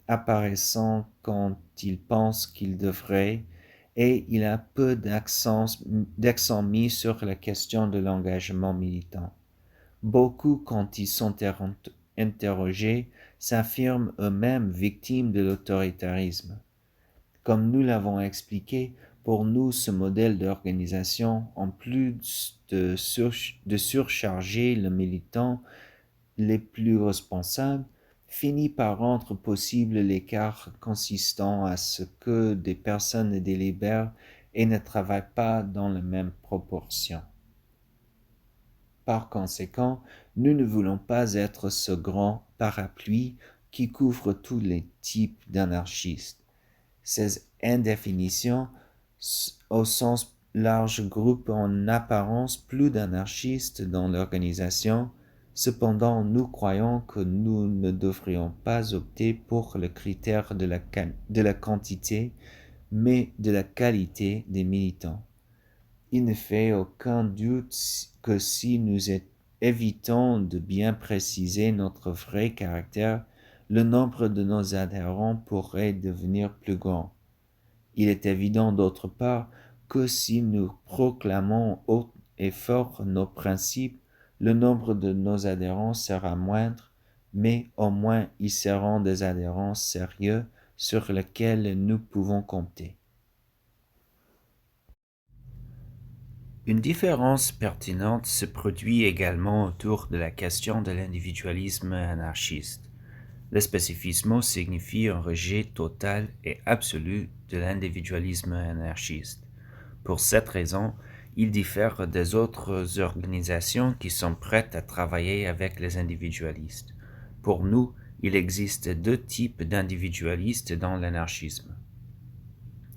apparaissant quand il pense qu'il devrait, et il a peu d'accent mis sur la question de l'engagement militant. Beaucoup, quand ils sont interrogés, s'affirment eux-mêmes victimes de l'autoritarisme. Comme nous l'avons expliqué, pour nous, ce modèle d'organisation, en plus de surcharger le militant les plus responsables, finit par rendre possible l'écart consistant à ce que des personnes délibèrent et ne travaillent pas dans la même proportion. Par conséquent, nous ne voulons pas être ce grand parapluie qui couvre tous les types d'anarchistes. Ces indéfinitions, au sens large, groupent en apparence plus d'anarchistes dans l'organisation. Cependant, nous croyons que nous ne devrions pas opter pour le critère de la quantité, mais de la qualité des militants. Il ne fait aucun doute que si nous évitons de bien préciser notre vrai caractère, le nombre de nos adhérents pourrait devenir plus grand. Il est évident d'autre part que si nous proclamons haut et fort nos principes, le nombre de nos adhérents sera moindre, mais au moins ils seront des adhérents sérieux sur lesquels nous pouvons compter. Une différence pertinente se produit également autour de la question de l'individualisme anarchiste. Le spécifisme signifie un rejet total et absolu de l'individualisme anarchiste. Pour cette raison, il diffère des autres organisations qui sont prêtes à travailler avec les individualistes. Pour nous, il existe deux types d'individualistes dans l'anarchisme.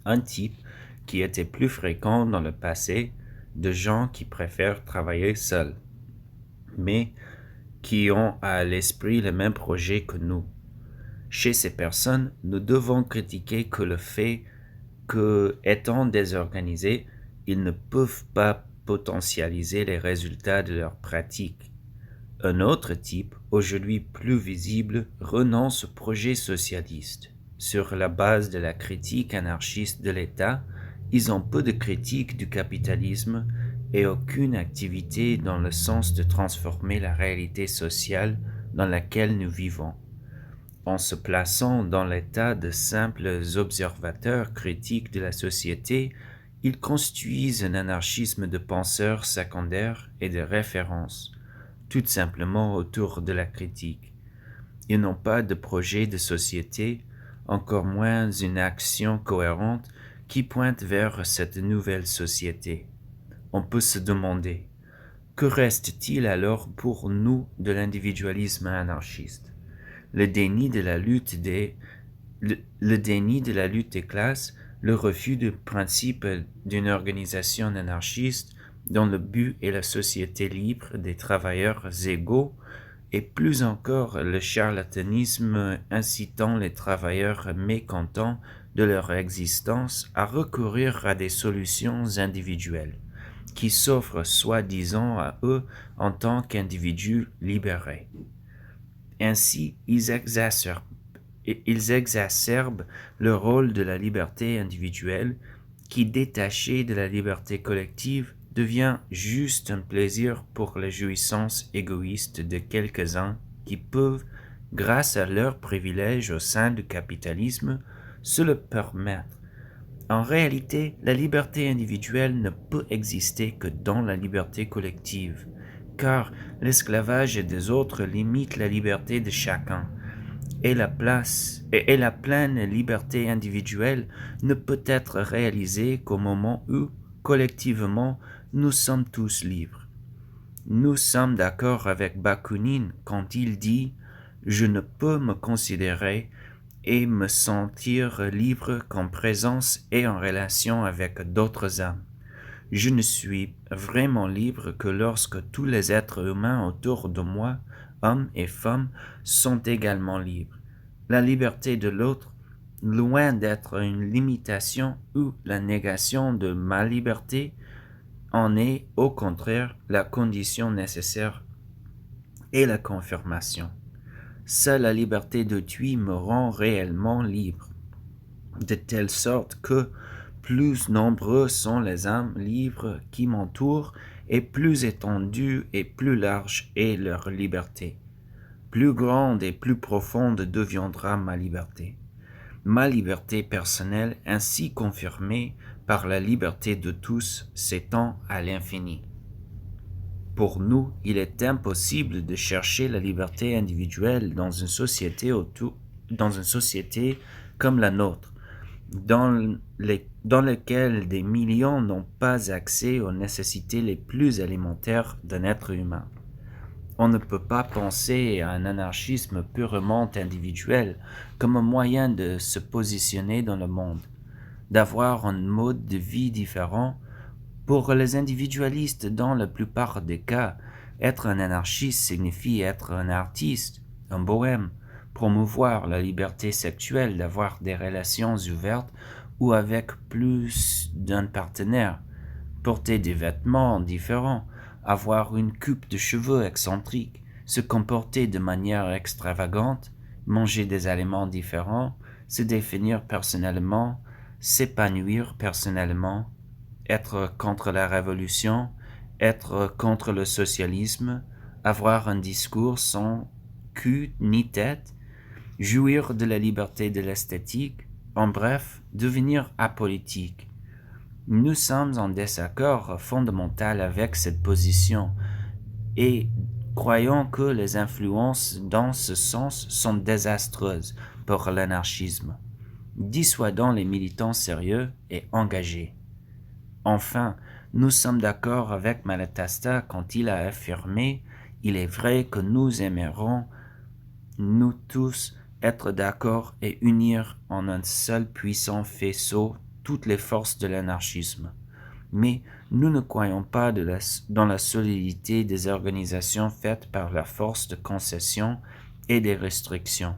Un type qui était plus fréquent dans le passé, de gens qui préfèrent travailler seuls, mais qui ont à l'esprit le même projet que nous. Chez ces personnes, nous devons critiquer que le fait que, étant désorganisés, ils ne peuvent pas potentialiser les résultats de leurs pratiques. Un autre type, aujourd'hui plus visible, renonce au projet socialiste. Sur la base de la critique anarchiste de l'État, ils ont peu de critique du capitalisme et aucune activité dans le sens de transformer la réalité sociale dans laquelle nous vivons. En se plaçant dans l'état de simples observateurs critiques de la société, ils construisent un anarchisme de penseurs secondaires et de références, tout simplement autour de la critique. Ils n'ont pas de projet de société, encore moins une action cohérente qui pointe vers cette nouvelle société. On peut se demander, que reste-t-il alors pour nous de l'individualisme anarchiste ? le déni de la lutte le déni de la lutte des classes, le refus du principe d'une organisation anarchiste dont le but est la société libre des travailleurs égaux, et plus encore le charlatanisme incitant les travailleurs mécontents de leur existence à recourir à des solutions individuelles, qui s'offrent soi-disant à eux en tant qu'individus libérés. Ainsi, ils exacerbent le rôle de la liberté individuelle qui, détachée de la liberté collective, devient juste un plaisir pour les jouissances égoïstes de quelques-uns qui peuvent, grâce à leurs privilèges au sein du capitalisme, se le permettre. En réalité, la liberté individuelle ne peut exister que dans la liberté collective, car l'esclavage des autres limite la liberté de chacun, et la pleine liberté individuelle ne peut être réalisée qu'au moment où, collectivement, nous sommes tous libres. Nous sommes d'accord avec Bakounine quand il dit « Je ne peux me considérer et me sentir libre qu'en présence et en relation avec d'autres âmes. Je ne suis vraiment libre que lorsque tous les êtres humains autour de moi, hommes et femmes, sont également libres. La liberté de l'autre, loin d'être une limitation ou la négation de ma liberté, en est au contraire la condition nécessaire et la confirmation. Seule la liberté d'autrui me rend réellement libre, de telle sorte que plus nombreux sont les âmes libres qui m'entourent, et plus étendue et plus large est leur liberté. Plus grande et plus profonde deviendra ma liberté. Ma liberté personnelle, ainsi confirmée par la liberté de tous, s'étend à l'infini. Pour nous, il est impossible de chercher la liberté individuelle dans une société comme la nôtre, dans lequel des millions n'ont pas accès aux nécessités les plus élémentaires d'un être humain. On ne peut pas penser à un anarchisme purement individuel comme un moyen de se positionner dans le monde, d'avoir un mode de vie différent. Pour les individualistes, dans la plupart des cas, être un anarchiste signifie être un artiste, un bohème, promouvoir la liberté sexuelle d'avoir des relations ouvertes ou avec plus d'un partenaire, porter des vêtements différents, avoir une coupe de cheveux excentrique, se comporter de manière extravagante, manger des aliments différents, se définir personnellement, s'épanouir personnellement, être contre la révolution, être contre le socialisme, avoir un discours sans cul ni tête, jouir de la liberté de l'esthétique, en bref, devenir apolitique. Nous sommes en désaccord fondamental avec cette position et croyons que les influences dans ce sens sont désastreuses pour l'anarchisme, dissuadant les militants sérieux et engagés. Enfin, nous sommes d'accord avec Malatesta quand il a affirmé « Il est vrai que nous aimerons, nous tous, être d'accord et unir en un seul puissant faisceau toutes les forces de l'anarchisme. Mais nous ne croyons pas dans la solidité des organisations faites par la force de concession et des restrictions,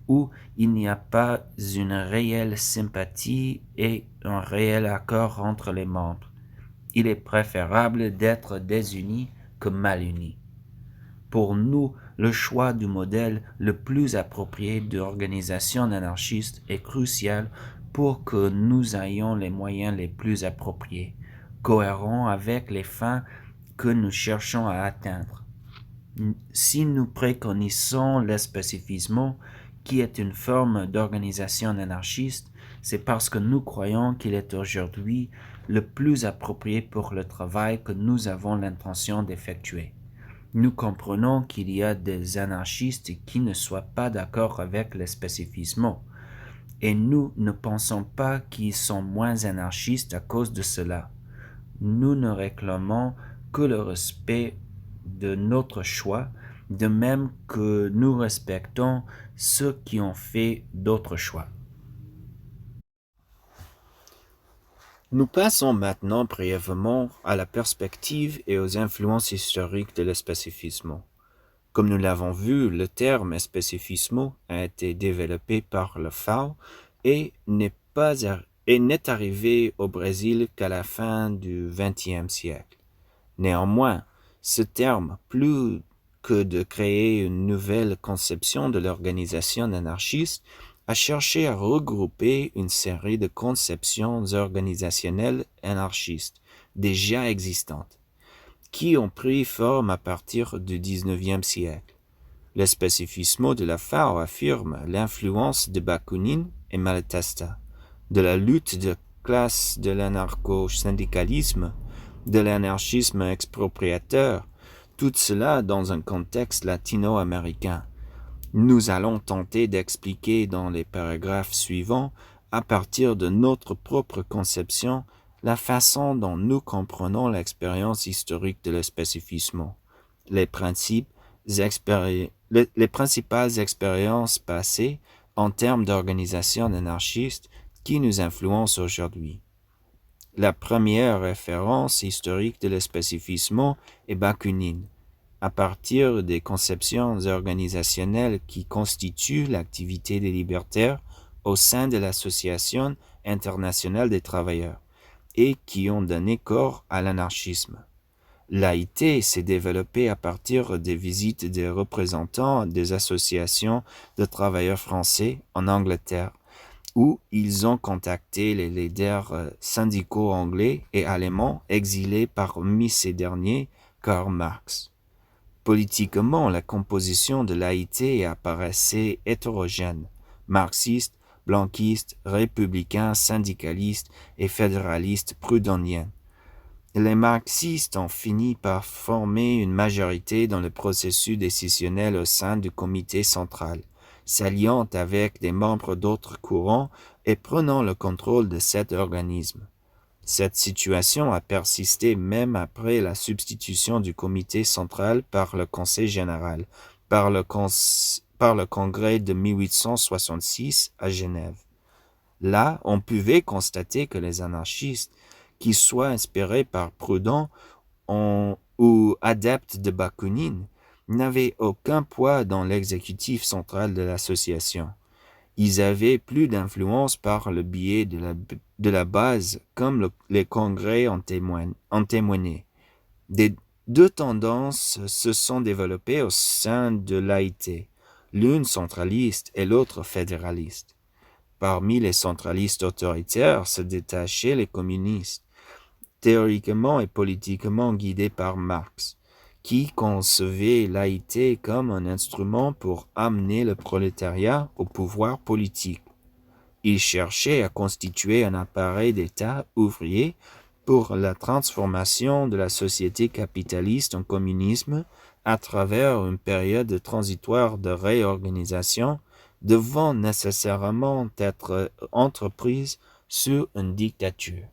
où il n'y a pas une réelle sympathie et un réel accord entre les membres. Il est préférable d'être désunis que mal unis. Pour nous, le choix du modèle le plus approprié d'organisation anarchiste est crucial pour que nous ayons les moyens les plus appropriés, cohérents avec les fins que nous cherchons à atteindre. Si nous préconisons l'espécifisme, qui est une forme d'organisation anarchiste, c'est parce que nous croyons qu'il est aujourd'hui le plus approprié pour le travail que nous avons l'intention d'effectuer. Nous comprenons qu'il y a des anarchistes qui ne soient pas d'accord avec le spécifisme, et nous ne pensons pas qu'ils sont moins anarchistes à cause de cela. Nous ne réclamons que le respect de notre choix de même que nous respectons ceux qui ont fait d'autres choix. Nous passons maintenant brièvement à la perspective et aux influences historiques de l'espécifisme. Comme nous l'avons vu, le terme spécifisme a été développé par le FAO et n'est arrivé au Brésil qu'à la fin du XXe siècle. Néanmoins, ce terme, plus que de créer une nouvelle conception de l'organisation anarchiste, a cherché à regrouper une série de conceptions organisationnelles anarchistes déjà existantes, qui ont pris forme à partir du XIXe siècle. Le spécifisme de la FAO affirme l'influence de Bakounine et Malatesta, de la lutte de classe, de l'anarcho-syndicalisme, de l'anarchisme expropriateur, tout cela dans un contexte latino-américain. Nous allons tenter d'expliquer dans les paragraphes suivants, à partir de notre propre conception, la façon dont nous comprenons l'expérience historique de l'espécifisme, les principales expériences passées en termes d'organisation anarchiste qui nous influencent aujourd'hui. La première référence historique de l'espécifisme est Bakounine, à partir des conceptions organisationnelles qui constituent l'activité des libertaires au sein de l'Association internationale des travailleurs et qui ont donné corps à l'anarchisme. L'AIT s'est développée à partir des visites des représentants des associations de travailleurs français en Angleterre, où ils ont contacté les leaders syndicaux anglais et allemands exilés parmi ces derniers, Karl Marx. Politiquement, la composition de l'AIT apparaissait hétérogène, marxiste, blanquiste, républicain, syndicaliste et fédéraliste prudhonien. Les marxistes ont fini par former une majorité dans le processus décisionnel au sein du comité central, s'alliant avec des membres d'autres courants et prenant le contrôle de cet organisme. Cette situation a persisté même après la substitution du comité central par le Conseil général, par le congrès de 1866 à Genève. Là, on pouvait constater que les anarchistes, qu'ils soient inspirés par Proudhon ou adeptes de Bakounine, n'avaient aucun poids dans l'exécutif central de l'association. Ils avaient plus d'influence par le biais de la base, comme les congrès en témoigné. Deux tendances se sont développées au sein de l'AIT, l'une centraliste et l'autre fédéraliste. Parmi les centralistes autoritaires se détachaient les communistes, théoriquement et politiquement guidés par Marx, qui concevait l'AIT comme un instrument pour amener le prolétariat au pouvoir politique. Il cherchait à constituer un appareil d'État ouvrier pour la transformation de la société capitaliste en communisme à travers une période transitoire de réorganisation devant nécessairement être entreprise sous une dictature.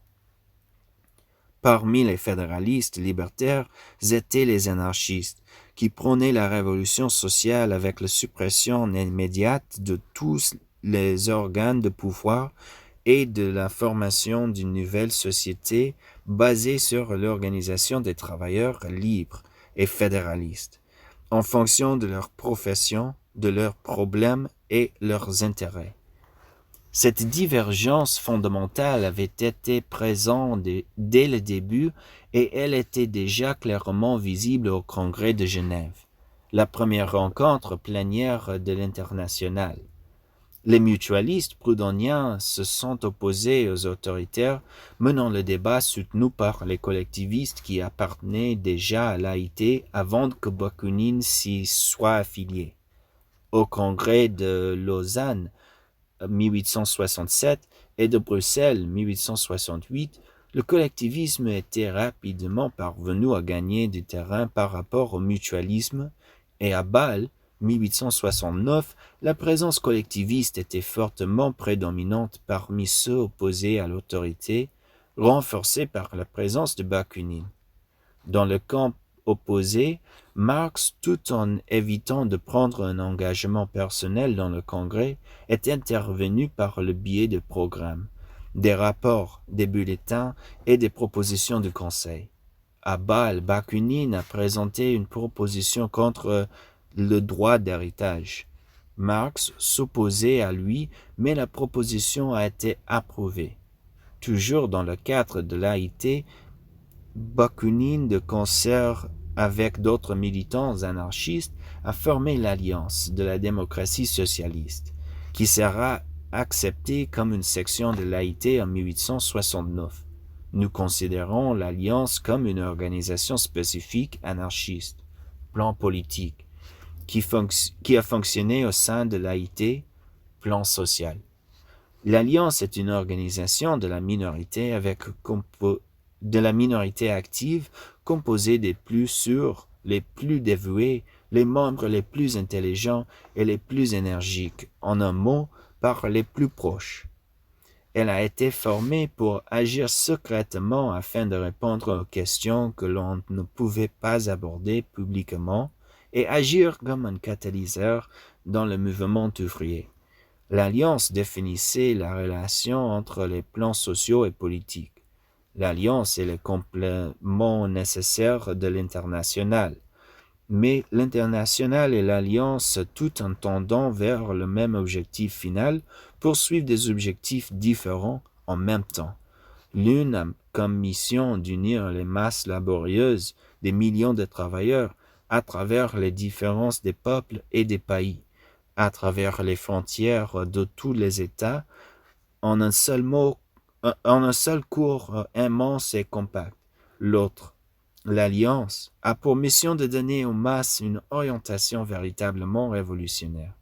Parmi les fédéralistes libertaires étaient les anarchistes, qui prônaient la révolution sociale avec la suppression immédiate de tous les organes de pouvoir et de la formation d'une nouvelle société basée sur l'organisation des travailleurs libres et fédéralistes, en fonction de leur profession, de leurs problèmes et leurs intérêts. Cette divergence fondamentale avait été présente dès le début et elle était déjà clairement visible au Congrès de Genève, la première rencontre plénière de l'Internationale. Les mutualistes proudhoniens se sont opposés aux autoritaires, menant le débat soutenu par les collectivistes qui appartenaient déjà à l'AIT avant que Bakounine s'y soit affilié. Au Congrès de Lausanne, 1867 et de Bruxelles 1868, le collectivisme était rapidement parvenu à gagner du terrain par rapport au mutualisme et à Bâle 1869, la présence collectiviste était fortement prédominante parmi ceux opposés à l'autorité, renforcée par la présence de Bakounine. Dans le camp opposé, Marx, tout en évitant de prendre un engagement personnel dans le Congrès, est intervenu par le biais de programmes, des rapports, des bulletins et des propositions du Conseil. À Bâle, Bakounine a présenté une proposition contre le droit d'héritage. Marx s'opposait à lui, mais la proposition a été approuvée. Toujours dans le cadre de l'AIT, Bakounine, de concert avec d'autres militants anarchistes, a formé l'Alliance de la démocratie socialiste, qui sera acceptée comme une section de l'AIT en 1869. Nous considérons l'Alliance comme une organisation spécifique anarchiste, plan politique, qui a fonctionné au sein de l'AIT, plan social. L'Alliance est une organisation de la minorité active composée des plus sûrs, les plus dévoués, les membres les plus intelligents et les plus énergiques, en un mot, par les plus proches. Elle a été formée pour agir secrètement afin de répondre aux questions que l'on ne pouvait pas aborder publiquement et agir comme un catalyseur dans le mouvement ouvrier. L'Alliance définissait la relation entre les plans sociaux et politiques. L'Alliance est le complément nécessaire de l'Internationale. Mais l'Internationale et l'Alliance, tout en tendant vers le même objectif final, poursuivent des objectifs différents en même temps. L'une a comme mission d'unir les masses laborieuses des millions de travailleurs à travers les différences des peuples et des pays, à travers les frontières de tous les États, en un seul cours immense et compact. L'autre, l'Alliance, a pour mission de donner aux masses une orientation véritablement révolutionnaire.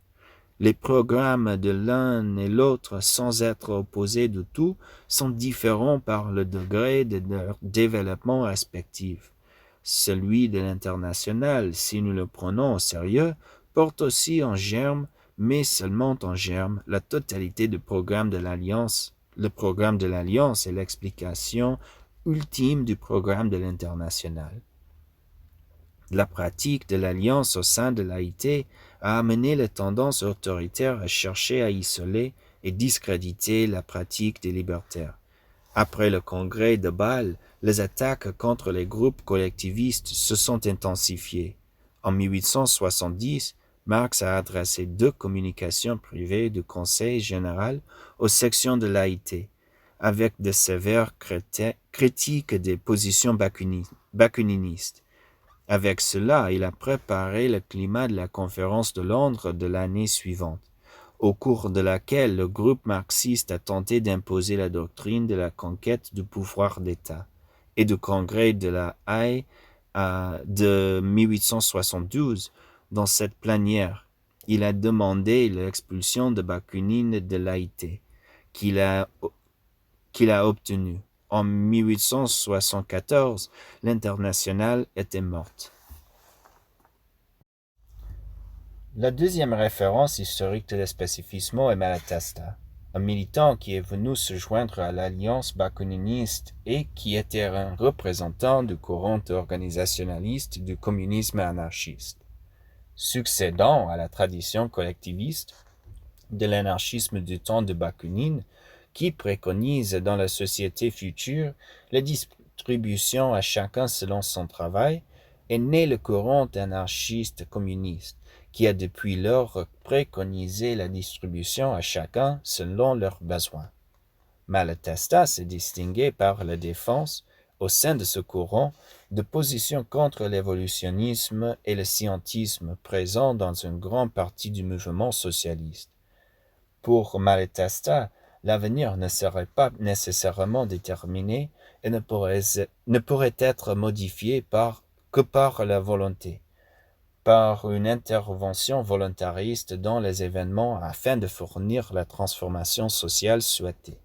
Les programmes de l'un et l'autre, sans être opposés du tout, sont différents par le degré de leur développement respectif. Celui de l'Internationale, si nous le prenons au sérieux, porte aussi en germe, mais seulement en germe, la totalité du programme de l'Alliance. Le programme de l'Alliance est l'explication ultime du programme de l'Internationale. La pratique de l'Alliance au sein de l'AIT a amené les tendances autoritaires à chercher à isoler et discréditer la pratique des libertaires. Après le congrès de Bâle, les attaques contre les groupes collectivistes se sont intensifiées. En 1870, Marx a adressé 2 communications privées du Conseil général aux sections de l'AIT, avec de sévères critiques des positions bakuninistes. Avec cela, il a préparé le climat de la conférence de Londres de l'année suivante, au cours de laquelle le groupe marxiste a tenté d'imposer la doctrine de la conquête du pouvoir d'État, et du congrès de la Haye de 1872. Dans cette plénière, il a demandé l'expulsion de Bakounine de l'AIT, qu'il a obtenue. En 1874, l'Internationale était morte. La deuxième référence historique de l'espécifisme est Malatesta, un militant qui est venu se joindre à l'alliance bakuniniste et qui était un représentant du courant organisationaliste du communisme anarchiste. Succédant à la tradition collectiviste de l'anarchisme du temps de Bakounine, qui préconise dans la société future la distribution à chacun selon son travail, est né le courant anarchiste communiste, qui a depuis lors préconisé la distribution à chacun selon leurs besoins. Malatesta s'est distingué par la défense, au sein de ce courant, de positions contre l'évolutionnisme et le scientisme présents dans une grande partie du mouvement socialiste. Pour Malatesta, l'avenir ne serait pas nécessairement déterminé et ne pourrait être modifié que par la volonté, par une intervention volontariste dans les événements afin de fournir la transformation sociale souhaitée.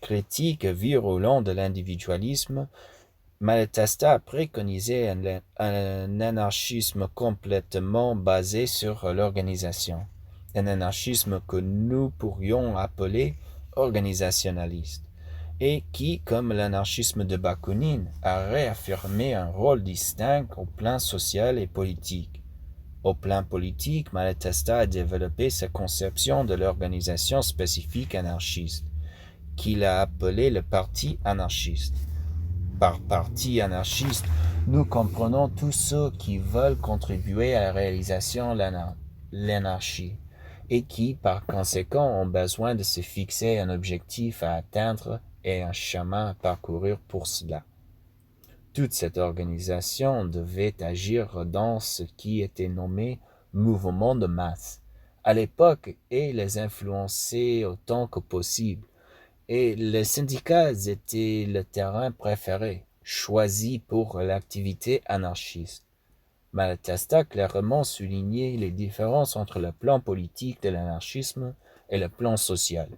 Critique virulent de l'individualisme, Malatesta a préconisé un anarchisme complètement basé sur l'organisation, un anarchisme que nous pourrions appeler organisationaliste. et qui, comme l'anarchisme de Bakounine, a réaffirmé un rôle distinct au plan social et politique. Au plan politique, Malatesta a développé sa conception de l'organisation spécifique anarchiste, qu'il a appelé le Parti anarchiste. Par parti anarchiste, nous comprenons tous ceux qui veulent contribuer à la réalisation de l'anarchie et qui, par conséquent, ont besoin de se fixer un objectif à atteindre et un chemin à parcourir pour cela. Toute cette organisation devait agir dans ce qui était nommé mouvement de masse à l'époque et les influencer autant que possible. Et les syndicats étaient le terrain préféré, choisi pour l'activité anarchiste. Malatesta clairement soulignait les différences entre le plan politique de l'anarchisme et le plan social,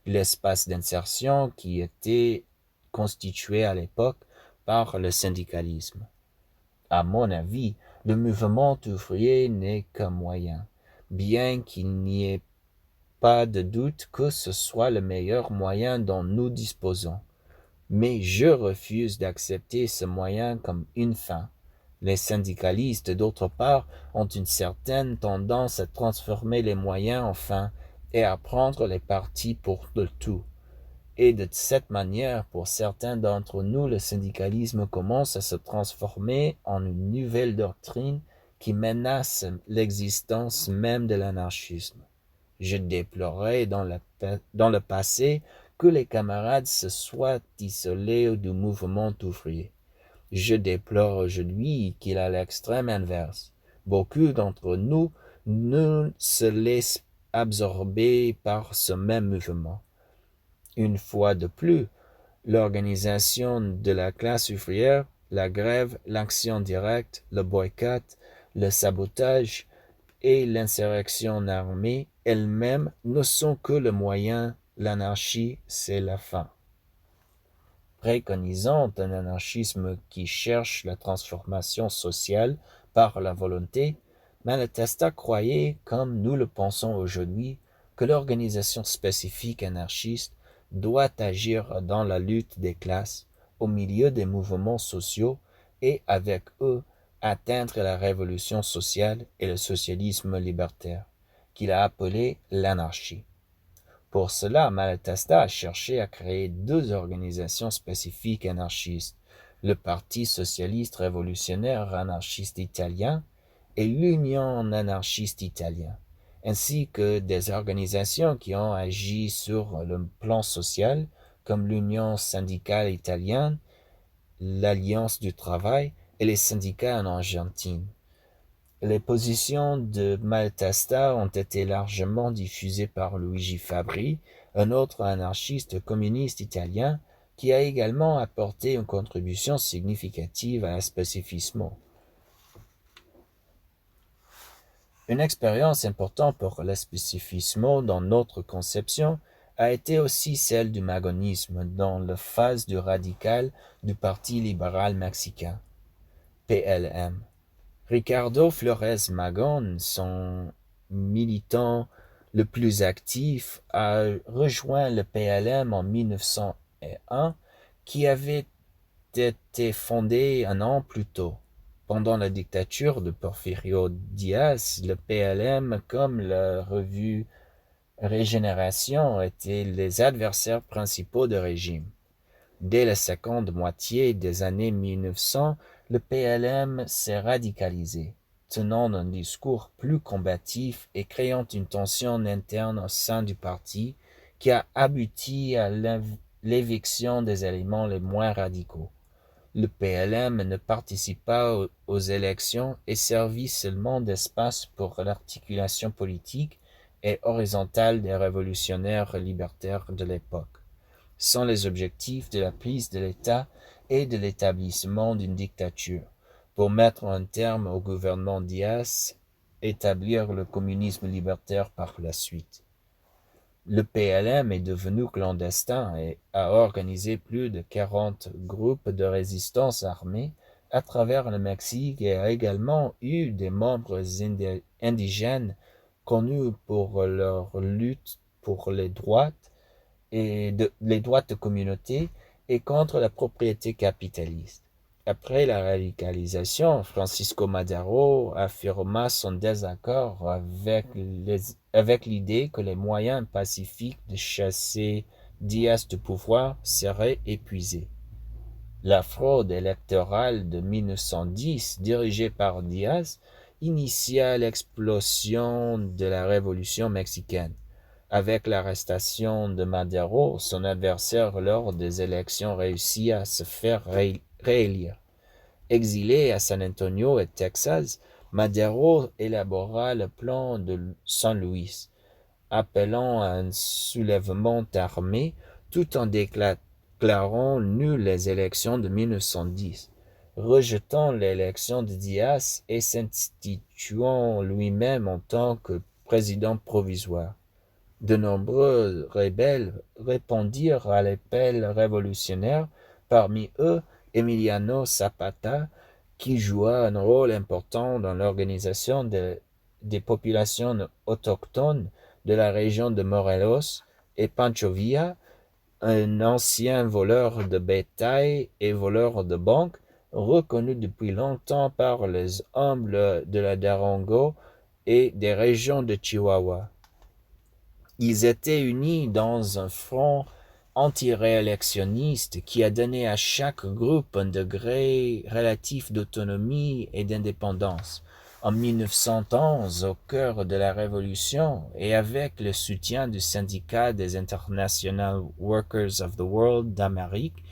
l'espace d'insertion qui était constitué à l'époque par le syndicalisme. À mon avis, le mouvement ouvrier n'est qu'un moyen, bien qu'il n'y ait pas de doute que ce soit le meilleur moyen dont nous disposons. Mais je refuse d'accepter ce moyen comme une fin. Les syndicalistes, d'autre part, ont une certaine tendance à transformer les moyens en fins et à prendre les partis pour le tout. Et de cette manière, pour certains d'entre nous, le syndicalisme commence à se transformer en une nouvelle doctrine qui menace l'existence même de l'anarchisme. Je déplorais dans le passé que les camarades se soient isolés du mouvement ouvrier. Je déplore aujourd'hui qu'il a l'extrême inverse. Beaucoup d'entre nous ne se laissent absorber par ce même mouvement. Une fois de plus, l'organisation de la classe ouvrière, la grève, l'action directe, le boycott, le sabotage et l'insurrection armée elles-mêmes ne sont que le moyen, l'anarchie, c'est la fin. Préconisant un anarchisme qui cherche la transformation sociale par la volonté, Malatesta croyait, comme nous le pensons aujourd'hui, que l'organisation spécifique anarchiste doit agir dans la lutte des classes, au milieu des mouvements sociaux et avec eux atteindre la révolution sociale et le socialisme libertaire, qu'il a appelé l'anarchie. Pour cela, Malatesta a cherché à créer deux organisations spécifiques anarchistes, le Parti socialiste révolutionnaire anarchiste italien et l'Union anarchiste italien, ainsi que des organisations qui ont agi sur le plan social, comme l'Union syndicale italienne, l'Alliance du travail et les syndicats en Argentine. Les positions de Malatesta ont été largement diffusées par Luigi Fabbri, un autre anarchiste communiste italien, qui a également apporté une contribution significative à l'spécifismo. Une expérience importante pour l'spécifismo dans notre conception a été aussi celle du magonisme dans la phase du radical du Parti libéral mexicain, PLM. Ricardo Flores Magón, son militant le plus actif, a rejoint le PLM en 1901, qui avait été fondé un an plus tôt. Pendant la dictature de Porfirio Díaz, le PLM, comme la revue Régénération, étaient les adversaires principaux du régime. Dès la seconde moitié des années 1900, le PLM s'est radicalisé, tenant un discours plus combatif et créant une tension interne au sein du parti qui a abouti à l'éviction des éléments les moins radicaux. Le PLM ne participe pas aux élections et servit seulement d'espace pour l'articulation politique et horizontale des révolutionnaires libertaires de l'époque, sans les objectifs de la prise de l'État et de l'établissement d'une dictature, pour mettre un terme au gouvernement Díaz, établir le communisme libertaire par la suite. Le PLM est devenu clandestin et a organisé plus de 40 groupes de résistance armée à travers le Mexique et a également eu des membres indigènes connus pour leur lutte pour les droits les droits de communauté et contre la propriété capitaliste. Après la radicalisation, Francisco Madero affirma son désaccord avec l'idée que les moyens pacifiques de chasser Diaz du pouvoir seraient épuisés. La fraude électorale de 1910, dirigée par Diaz, initia l'explosion de la révolution mexicaine. Avec l'arrestation de Madero, son adversaire lors des élections réussit à se faire réélire. Exilé à San Antonio et Texas, Madero élabora le plan de San Luis, appelant à un soulèvement armé tout en déclarant nulles les élections de 1910, rejetant l'élection de Diaz et s'instituant lui-même en tant que président provisoire. De nombreux rebelles répondirent à l'appel révolutionnaire, parmi eux Emiliano Zapata, qui joua un rôle important dans l'organisation des populations autochtones de la région de Morelos, et Pancho Villa, un ancien voleur de bétail et voleur de banque, reconnu depuis longtemps par les hommes de la Darongo et des régions de Chihuahua. Ils étaient unis dans un front anti-réélectionniste qui a donné à chaque groupe un degré relatif d'autonomie et d'indépendance. En 1911, au cœur de la Révolution, et avec le soutien du syndicat des International Workers of the World d'Amérique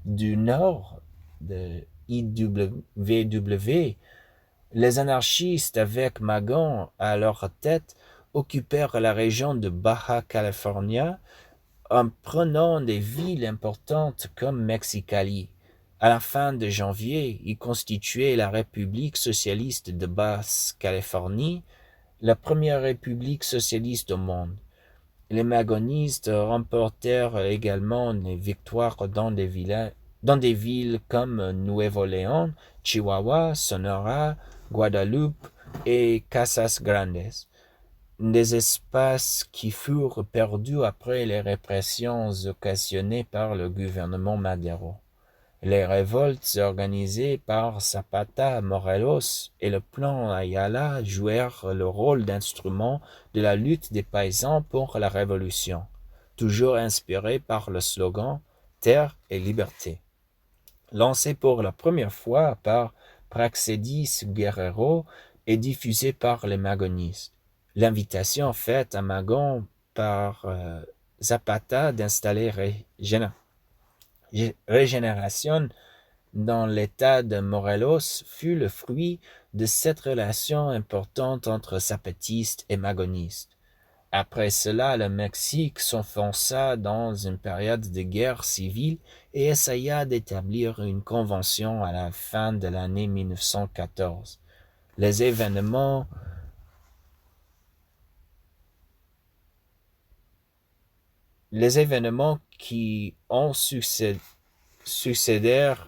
du Nord, de IWW, les anarchistes, avec Magon à leur tête, occupèrent la région de Baja California en prenant des villes importantes comme Mexicali. À la fin de janvier, ils constituaient la République socialiste de Basse-Californie, la première république socialiste au monde. Les magonistes remportèrent également des victoires dans des villes comme Nuevo León, Chihuahua, Sonora, Guadalupe et Casas Grandes, des espaces qui furent perdus après les répressions occasionnées par le gouvernement Madero. Les révoltes organisées par Zapata à Morelos et le plan Ayala jouèrent le rôle d'instrument de la lutte des paysans pour la révolution, toujours inspiré par le slogan Terre et liberté, lancé pour la première fois par Praxedis Guerrero et diffusé par les magonistes. L'invitation faite à Magon par Zapata d'installer Régénération dans l'état de Morelos fut le fruit de cette relation importante entre zapatistes et magonistes. Après cela, le Mexique s'enfonça dans une période de guerre civile et essaya d'établir une convention à la fin de l'année 1914. Les événements qui ont succédèrent,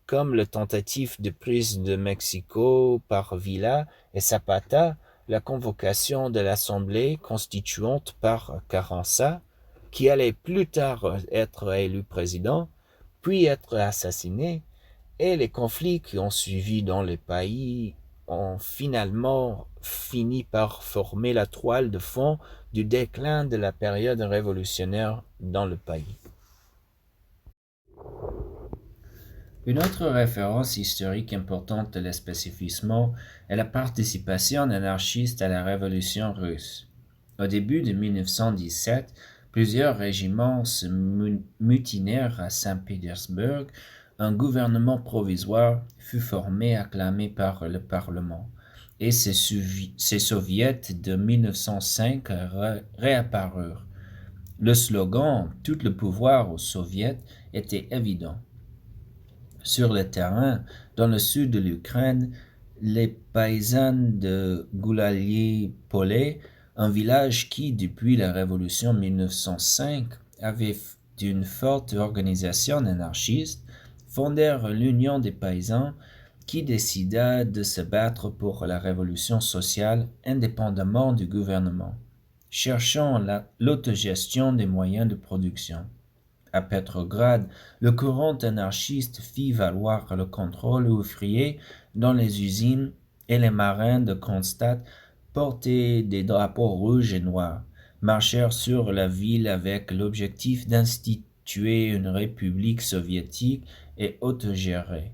comme la tentative de prise de Mexico par Villa et Zapata, la convocation de l'Assemblée constituante par Carranza, qui allait plus tard être élu président, puis être assassiné, et les conflits qui ont suivi dans le pays ont finalement fini par former la toile de fond du déclin de la période révolutionnaire dans le pays. Une autre référence historique importante de l'espécifisme est la participation anarchiste à la Révolution russe. Au début de 1917, plusieurs régiments se mutinèrent à Saint-Pétersbourg. Un gouvernement provisoire fut formé acclamé par le Parlement, et ces soviets de 1905 réapparurent. Le slogan « Tout le pouvoir aux soviets » était évident. Sur le terrain, dans le sud de l'Ukraine, les paysans de Goulaï-Polé, un village qui, depuis la révolution 1905, avait une forte organisation anarchiste, fondèrent l'Union des paysans qui décida de se battre pour la révolution sociale indépendamment du gouvernement. cherchant l'autogestion des moyens de production. À Petrograd, le courant anarchiste fit valoir le contrôle ouvrier dans les usines et les marins de Kronstadt portaient des drapeaux rouges et noirs, marchèrent sur la ville avec l'objectif d'instituer une république soviétique et autogérée.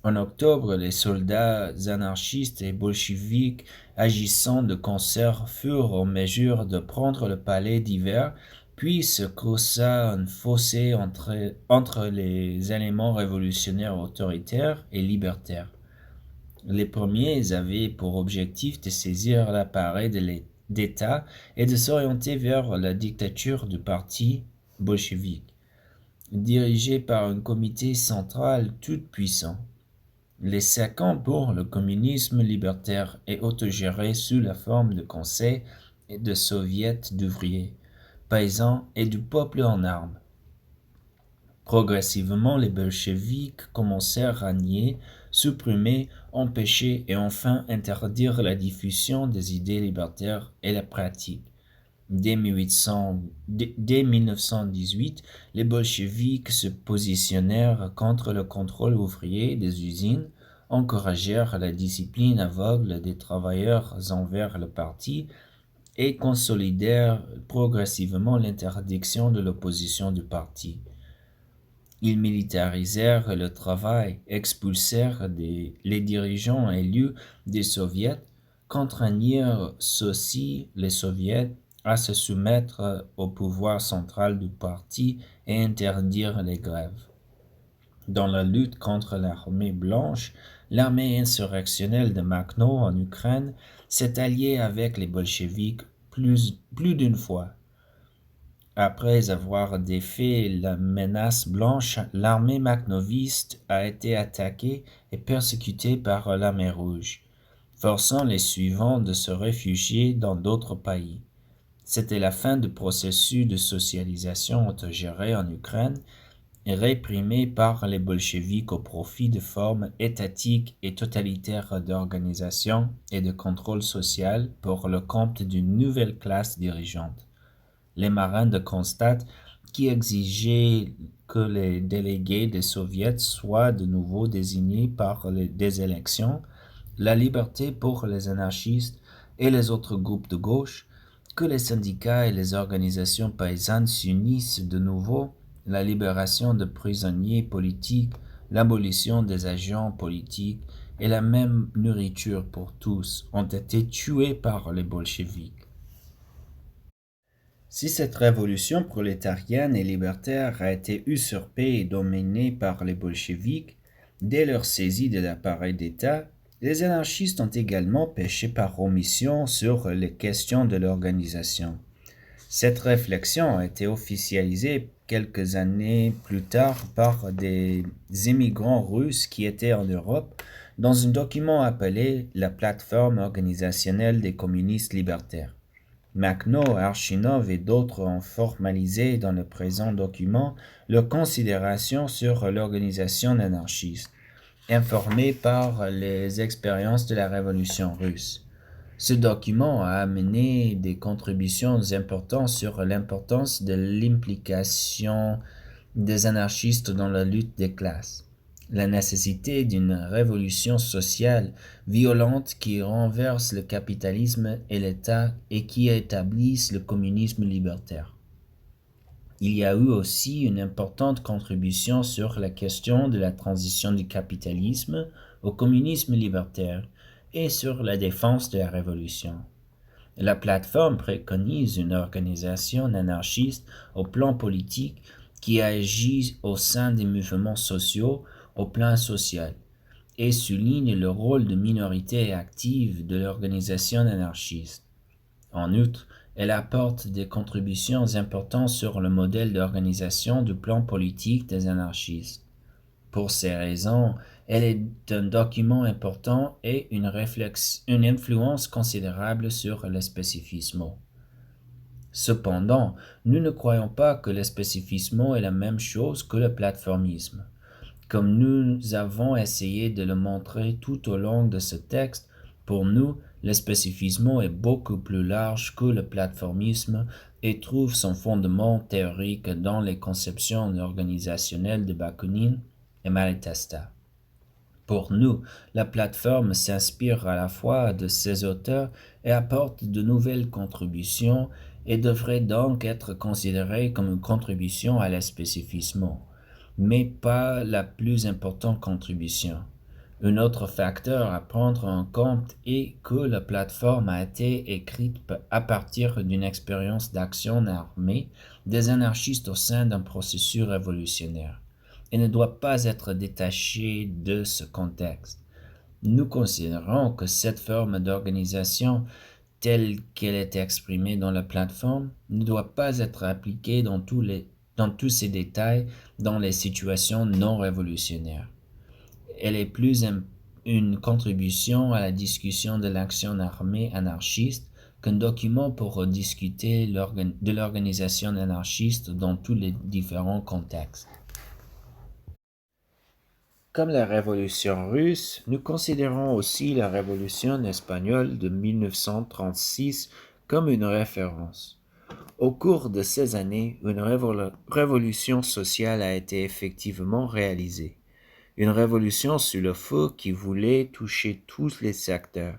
En octobre, les soldats anarchistes et bolcheviques agissant de concert furent en mesure de prendre le palais d'hiver, puis se creusa un fossé entre les éléments révolutionnaires autoritaires et libertaires. Les premiers avaient pour objectif de saisir l'appareil d'État et de s'orienter vers la dictature du parti bolchevique, dirigé par un comité central tout-puissant. Les seconds pour le communisme libertaire et autogéré sous la forme de conseils et de soviets d'ouvriers, paysans et du peuple en armes. Progressivement, les bolcheviks commencèrent à nier, supprimer, empêcher et enfin interdire la diffusion des idées libertaires et la pratique. Dès 1918, les bolcheviks se positionnèrent contre le contrôle ouvrier des usines, encouragèrent la discipline aveugle des travailleurs envers le parti et consolidèrent progressivement l'interdiction de l'opposition du parti. Ils militarisèrent le travail, expulsèrent les dirigeants élus des soviets, contraignirent ceux-ci, les soviets, à se soumettre au pouvoir central du parti et interdire les grèves. Dans la lutte contre l'armée blanche, l'armée insurrectionnelle de Makhno en Ukraine s'est alliée avec les bolcheviks plus d'une fois. Après avoir défait la menace blanche, l'armée makhnoviste a été attaquée et persécutée par l'armée rouge, forçant les suivants de se réfugier dans d'autres pays. C'était la fin du processus de socialisation autogérée en Ukraine, réprimé par les bolcheviks au profit de formes étatiques et totalitaires d'organisation et de contrôle social pour le compte d'une nouvelle classe dirigeante. Les marins de Kronstadt, qui exigeaient que les délégués des soviets soient de nouveau désignés par des élections, la liberté pour les anarchistes et les autres groupes de gauche, que les syndicats et les organisations paysannes s'unissent de nouveau, la libération de prisonniers politiques, l'abolition des agents politiques et la même nourriture pour tous ont été tués par les bolcheviks. Si cette révolution prolétarienne et libertaire a été usurpée et dominée par les bolcheviks, dès leur saisie de l'appareil d'État, les anarchistes ont également péché par omission sur les questions de l'organisation. Cette réflexion a été officialisée quelques années plus tard par des immigrants russes qui étaient en Europe dans un document appelé la Plateforme organisationnelle des communistes libertaires. Makhno, Archinov et d'autres ont formalisé dans le présent document leurs considérations sur l'organisation anarchiste, informée par les expériences de la Révolution russe. Ce document a amené des contributions importantes sur l'importance de l'implication des anarchistes dans la lutte des classes, la nécessité d'une révolution sociale violente qui renverse le capitalisme et l'État et qui établisse le communisme libertaire. Il y a eu aussi une importante contribution sur la question de la transition du capitalisme au communisme libertaire et sur la défense de la révolution. La plateforme préconise une organisation anarchiste au plan politique qui agit au sein des mouvements sociaux au plan social et souligne le rôle de minorité active de l'organisation anarchiste. En outre, elle apporte des contributions importantes sur le modèle d'organisation du plan politique des anarchistes. Pour ces raisons, elle est un document important et une influence considérable sur le spécifisme. Cependant, nous ne croyons pas que le spécifisme est la même chose que le plateformisme. Comme nous avons essayé de le montrer tout au long de ce texte, Pour nous, le spécifisme est beaucoup plus large que le plateformisme et trouve son fondement théorique dans les conceptions organisationnelles de Bakounine et Malatesta. Pour nous, la plateforme s'inspire à la fois de ces auteurs et apporte de nouvelles contributions et devrait donc être considérée comme une contribution à l'espécifisme, mais pas la plus importante contribution. Un autre facteur à prendre en compte est que la plateforme a été écrite à partir d'une expérience d'action armée des anarchistes au sein d'un processus révolutionnaire et ne doit pas être détachée de ce contexte. Nous considérons que cette forme d'organisation telle qu'elle est exprimée dans la plateforme ne doit pas être appliquée dans tous ses détails dans les situations non révolutionnaires. Elle est plus une contribution à la discussion de l'action armée anarchiste qu'un document pour discuter de l'organisation anarchiste dans tous les différents contextes. Comme la Révolution russe, nous considérons aussi la Révolution espagnole de 1936 comme une référence. Au cours de ces années, une révolution sociale a été effectivement réalisée. Une révolution sur le feu qui voulait toucher tous les secteurs,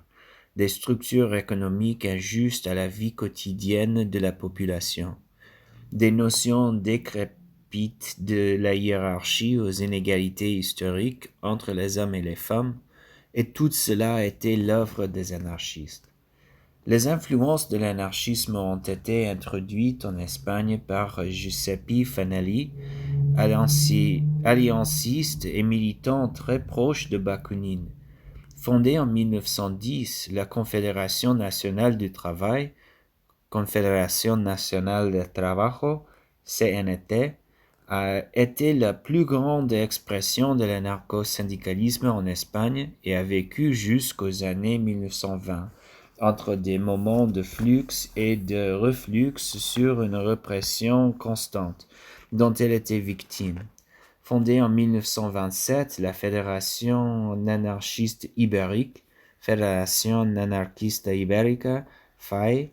des structures économiques injustes à la vie quotidienne de la population, des notions décrépites de la hiérarchie aux inégalités historiques entre les hommes et les femmes, et tout cela était l'œuvre des anarchistes. Les influences de l'anarchisme ont été introduites en Espagne par Giuseppe Fanelli, allianciste et militant très proche de Bakounine. Fondée en 1910, la Confédération nationale du travail, Confédération nationale del Trabajo, CNT, a été la plus grande expression de l'anarcho-syndicalisme en Espagne et a vécu jusqu'aux années 1920, entre des moments de flux et de reflux sur une répression constante, dont elle était victime. Fondée en 1927, la Fédération anarchiste ibérique, Fédération anarquista ibérica, FAI,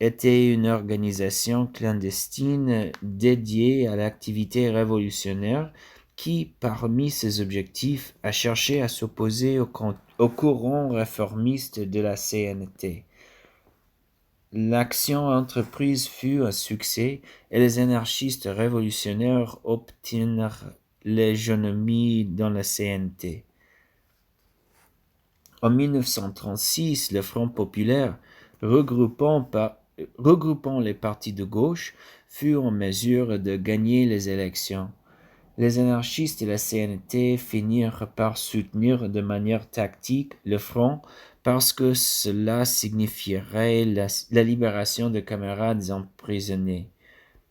était une organisation clandestine dédiée à l'activité révolutionnaire qui, parmi ses objectifs, a cherché à s'opposer au courant réformiste de la CNT. L'action entreprise fut un succès et les anarchistes révolutionnaires obtinrent l'hégémonie dans la CNT. En 1936, le Front populaire, regroupant les partis de gauche, fut en mesure de gagner les élections. Les anarchistes et la CNT finirent par soutenir de manière tactique le Front parce que cela signifierait la libération de camarades emprisonnés.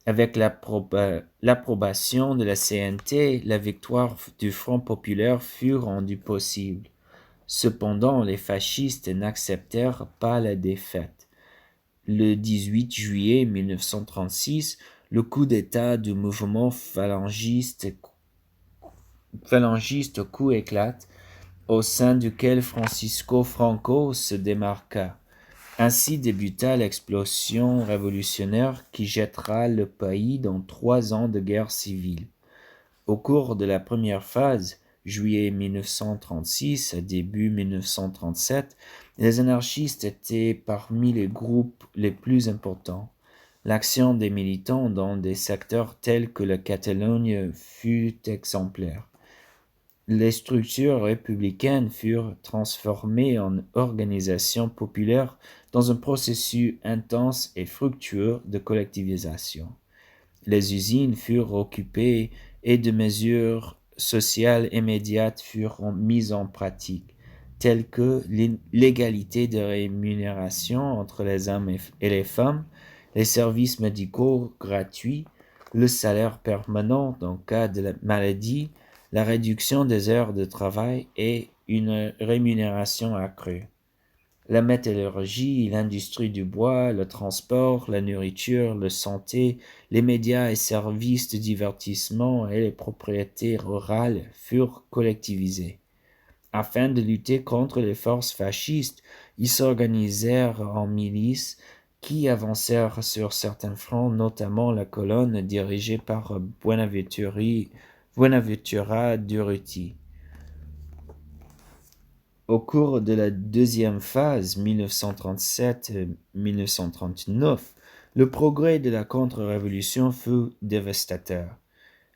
Avec l'approbation de la CNT, la victoire du Front populaire fut rendue possible. Cependant, les fascistes n'acceptèrent pas la défaite. Le 18 juillet 1936, le coup d'État du mouvement phalangiste coup éclate, au sein duquel Francisco Franco se démarqua. Ainsi débuta l'explosion révolutionnaire qui jettera le pays dans 3 ans de guerre civile. Au cours de la première phase, juillet 1936 à début 1937, les anarchistes étaient parmi les groupes les plus importants. L'action des militants dans des secteurs tels que la Catalogne fut exemplaire. Les structures républicaines furent transformées en organisations populaires dans un processus intense et fructueux de collectivisation. Les usines furent occupées et des mesures sociales immédiates furent mises en pratique, telles que l'égalité de rémunération entre les hommes et les femmes, les services médicaux gratuits, le salaire permanent en cas de maladie, la réduction des heures de travail et une rémunération accrue. La métallurgie, l'industrie du bois, le transport, la nourriture, la santé, les médias et services de divertissement et les propriétés rurales furent collectivisés. Afin de lutter contre les forces fascistes, ils s'organisèrent en milices qui avancèrent sur certains fronts, notamment la colonne dirigée par Buenaventura Durruti. Au cours de la deuxième phase, 1937-1939, le progrès de la contre-révolution fut dévastateur.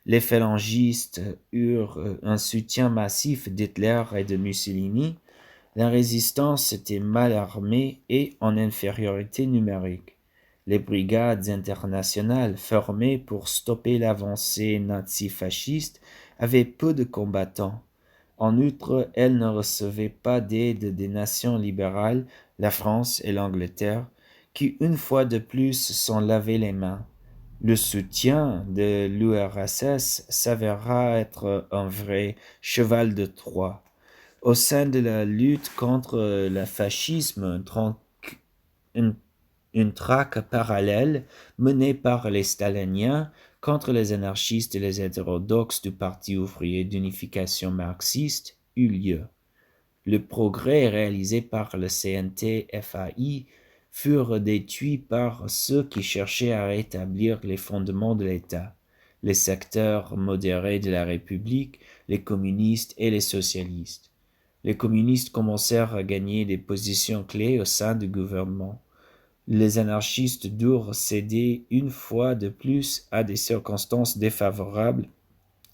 Les phalangistes eurent un soutien massif d'Hitler et de Mussolini. La résistance était mal armée et en infériorité numérique. Les brigades internationales formées pour stopper l'avancée nazi-fasciste avaient peu de combattants. En outre, elles ne recevaient pas d'aide des nations libérales, la France et l'Angleterre, qui une fois de plus se sont lavé les mains. Le soutien de l'URSS s'avéra être un vrai cheval de Troie. Au sein de la lutte contre le fascisme, une traque parallèle menée par les staliniens contre les anarchistes et les hétérodoxes du Parti ouvrier d'unification marxiste eut lieu. Le progrès réalisé par le CNT-FAI furent détruits par ceux qui cherchaient à rétablir les fondements de l'État, les secteurs modérés de la République, les communistes et les socialistes. Les communistes commencèrent à gagner des positions clés au sein du gouvernement. Les anarchistes durent céder une fois de plus à des circonstances défavorables.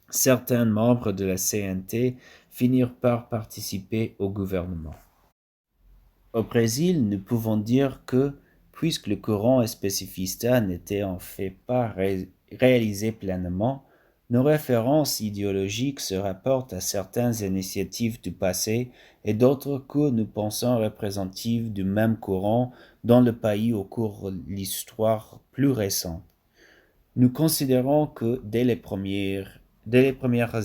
Certains membres de la CNT finirent par participer au gouvernement. Au Brésil, nous pouvons dire que, puisque le courant spécifista n'était en fait pas réalisé pleinement, nos références idéologiques se rapportent à certaines initiatives du passé et d'autres que nous pensons représentatives du même courant dans le pays au cours de l'histoire plus récente. Nous considérons que dès les premières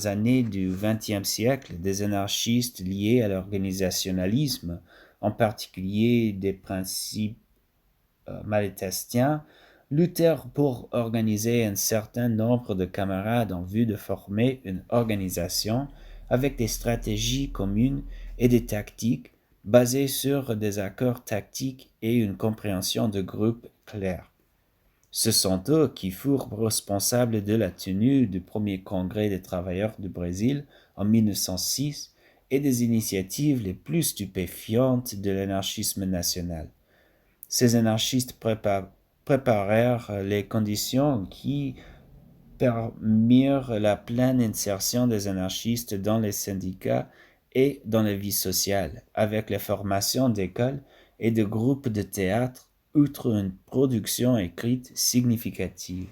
années du XXe siècle, des anarchistes liés à l'organisationnalisme, en particulier des principes malatestiens, luttèrent pour organiser un certain nombre de camarades en vue de former une organisation avec des stratégies communes et des tactiques basées sur des accords tactiques et une compréhension de groupe claire. Ce sont eux qui furent responsables de la tenue du premier congrès des travailleurs du Brésil en 1906 et des initiatives les plus stupéfiantes de l'anarchisme national. Ces anarchistes préparèrent les conditions qui permirent la pleine insertion des anarchistes dans les syndicats et dans la vie sociale, avec la formation d'écoles et de groupes de théâtre, outre une production écrite significative.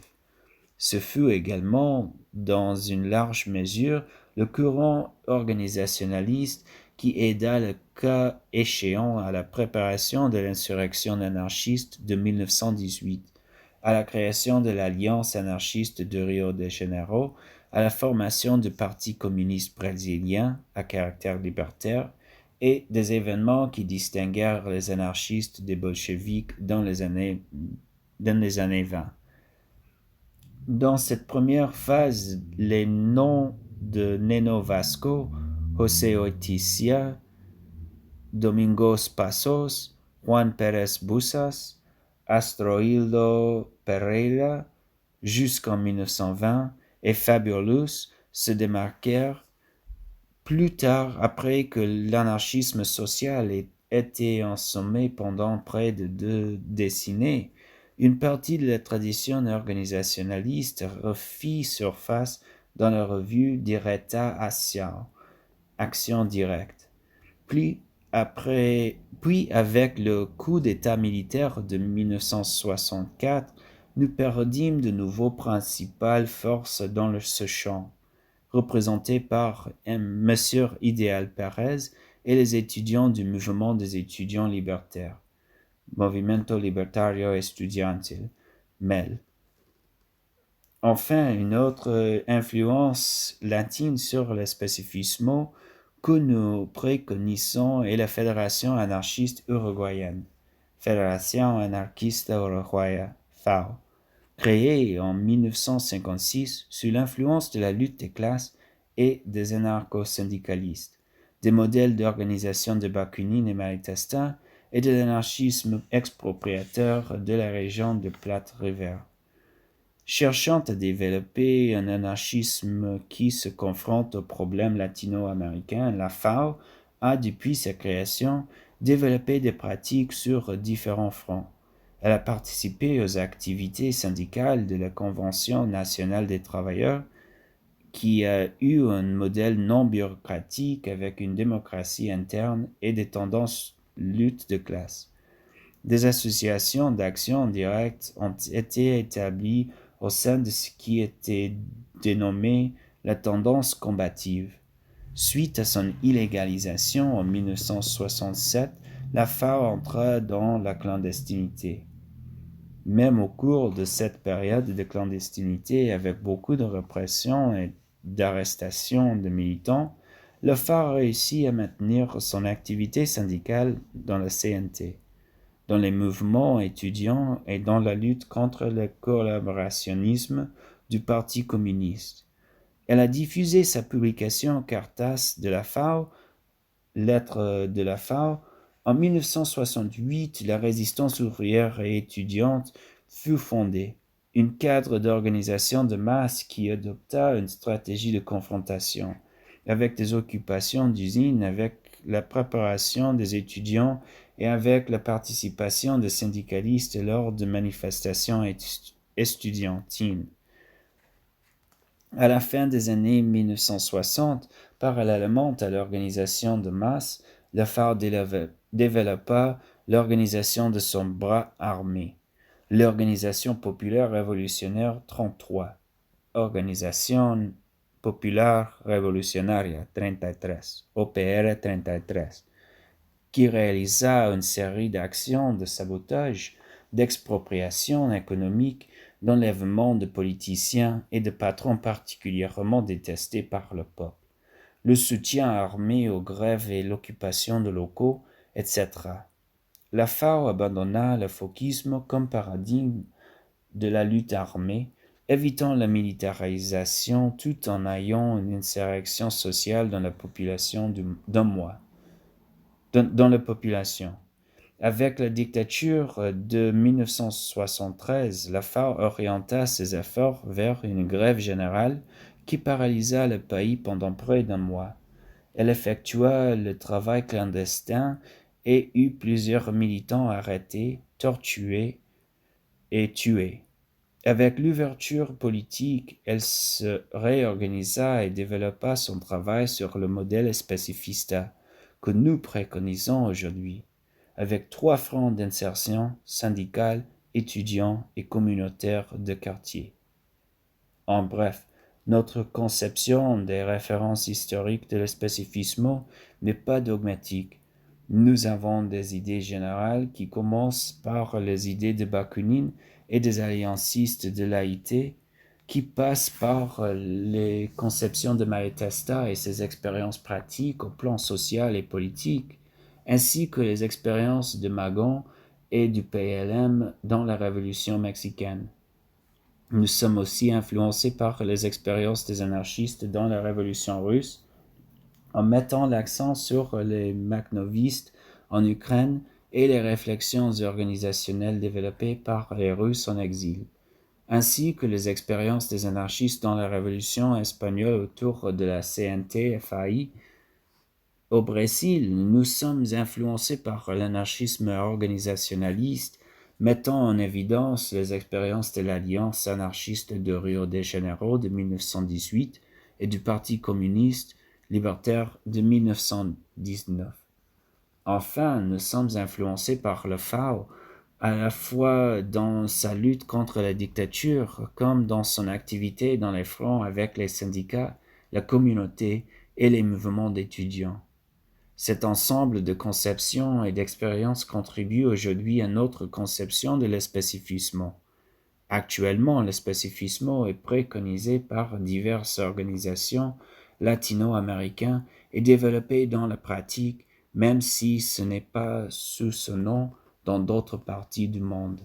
Ce fut également, dans une large mesure, le courant organisationnaliste qui aida le cas échéant à la préparation de l'insurrection anarchiste de 1918, à la création de l'Alliance anarchiste de Rio de Janeiro, à la formation du Parti communiste brésilien à caractère libertaire et des événements qui distinguèrent les anarchistes des bolcheviks dans les années 20. Dans cette première phase, les noms de Neno Vasco, José Oiticias, Domingos Passos, Juan Pérez Busas, Astroildo Pereira, jusqu'en 1920, et Fabiolus se démarquèrent plus tard après que l'anarchisme social ait été assommé pendant près de 2 décennies. Une partie de la tradition organisationnaliste refit surface dans la revue Diretta Action directe. Puis avec le coup d'État militaire de 1964, nous perdîmes de nouveau principales forces dans ce champ, représentées par M. Ideal Pérez et les étudiants du mouvement des étudiants libertaires, Movimiento Libertario Estudiantil, MEL. Enfin, une autre influence latine sur le spécifisme que nous préconisons est la Fédération anarchiste uruguayenne, Fédération anarquista uruguaya, FAO, créée en 1956 sous l'influence de la lutte des classes et des anarcho-syndicalistes. des modèles d'organisation de Bakounine et Malatesta et de l'anarchisme expropriateur de la région de Platte River. Cherchant à développer un anarchisme qui se confronte aux problèmes latino-américains, la FAO a, depuis sa création, développé des pratiques sur différents fronts. Elle a participé aux activités syndicales de la Convention nationale des travailleurs, qui a eu un modèle non bureaucratique avec une démocratie interne et des tendances lutte de classe. Des associations d'action directe ont été établies au sein de ce qui était dénommé la tendance combative. Suite à son illégalisation en 1967, la FAO entra dans la clandestinité. Même au cours de cette période de clandestinité, avec beaucoup de répression et d'arrestation de militants, la FAO réussit à maintenir son activité syndicale dans la CNT, dans les mouvements étudiants et dans la lutte contre le collaborationnisme du Parti communiste. Elle a diffusé sa publication Cartas de la FAO, Lettres de la FAO. En 1968, la résistance ouvrière et étudiante fut fondée, un cadre d'organisation de masse qui adopta une stratégie de confrontation, avec des occupations d'usines, avec la préparation des étudiants et avec la participation des syndicalistes lors de manifestations estudiantines. À la fin des années 1960, parallèlement à l'organisation de masse, la FAO développa l'organisation de son bras armé, l'Organisation populaire révolutionnaire 33, Organisation Popular Revolucionaria 33, OPR 33, qui réalisa une série d'actions de sabotage, d'expropriation économique, d'enlèvement de politiciens et de patrons particulièrement détestés par le peuple, le soutien armé aux grèves et l'occupation de locaux, etc. La FAO abandonna le fauquisme comme paradigme de la lutte armée, évitant la militarisation tout en ayant une insurrection sociale dans la population d'un mois. Dans la population. Avec la dictature de 1973, la FAO orienta ses efforts vers une grève générale qui paralysa le pays pendant près d'un mois. Elle effectua le travail clandestin et eut plusieurs militants arrêtés, torturés et tués. Avec l'ouverture politique, elle se réorganisa et développa son travail sur le modèle spécifista que nous préconisons aujourd'hui, avec 3 fronts d'insertion syndicale, étudiants et communautaire de quartier. En bref, notre conception des références historiques de l'espécifisme n'est pas dogmatique. Nous avons des idées générales qui commencent par les idées de Bakounine et des alliancistes de l'AIT, qui passent par les conceptions de Malatesta et ses expériences pratiques au plan social et politique, ainsi que les expériences de Magon et du PLM dans la Révolution mexicaine. Nous sommes aussi influencés par les expériences des anarchistes dans la Révolution russe, en mettant l'accent sur les makhnovistes en Ukraine et les réflexions organisationnelles développées par les Russes en exil, ainsi que les expériences des anarchistes dans la Révolution espagnole autour de la CNT-FAI. Au Brésil, nous sommes influencés par l'anarchisme organisationnaliste, mettant en évidence les expériences de l'Alliance anarchiste de Rio de Janeiro de 1918 et du Parti communiste libertaire de 1919. Enfin, nous sommes influencés par le FAO, à la fois dans sa lutte contre la dictature comme dans son activité dans les fronts avec les syndicats, la communauté et les mouvements d'étudiants. Cet ensemble de conceptions et d'expériences contribue aujourd'hui à notre conception de l'espécifisme. Actuellement, l'espécifisme est préconisé par diverses organisations latino-américaines et développé dans la pratique, même si ce n'est pas sous ce nom dans d'autres parties du monde.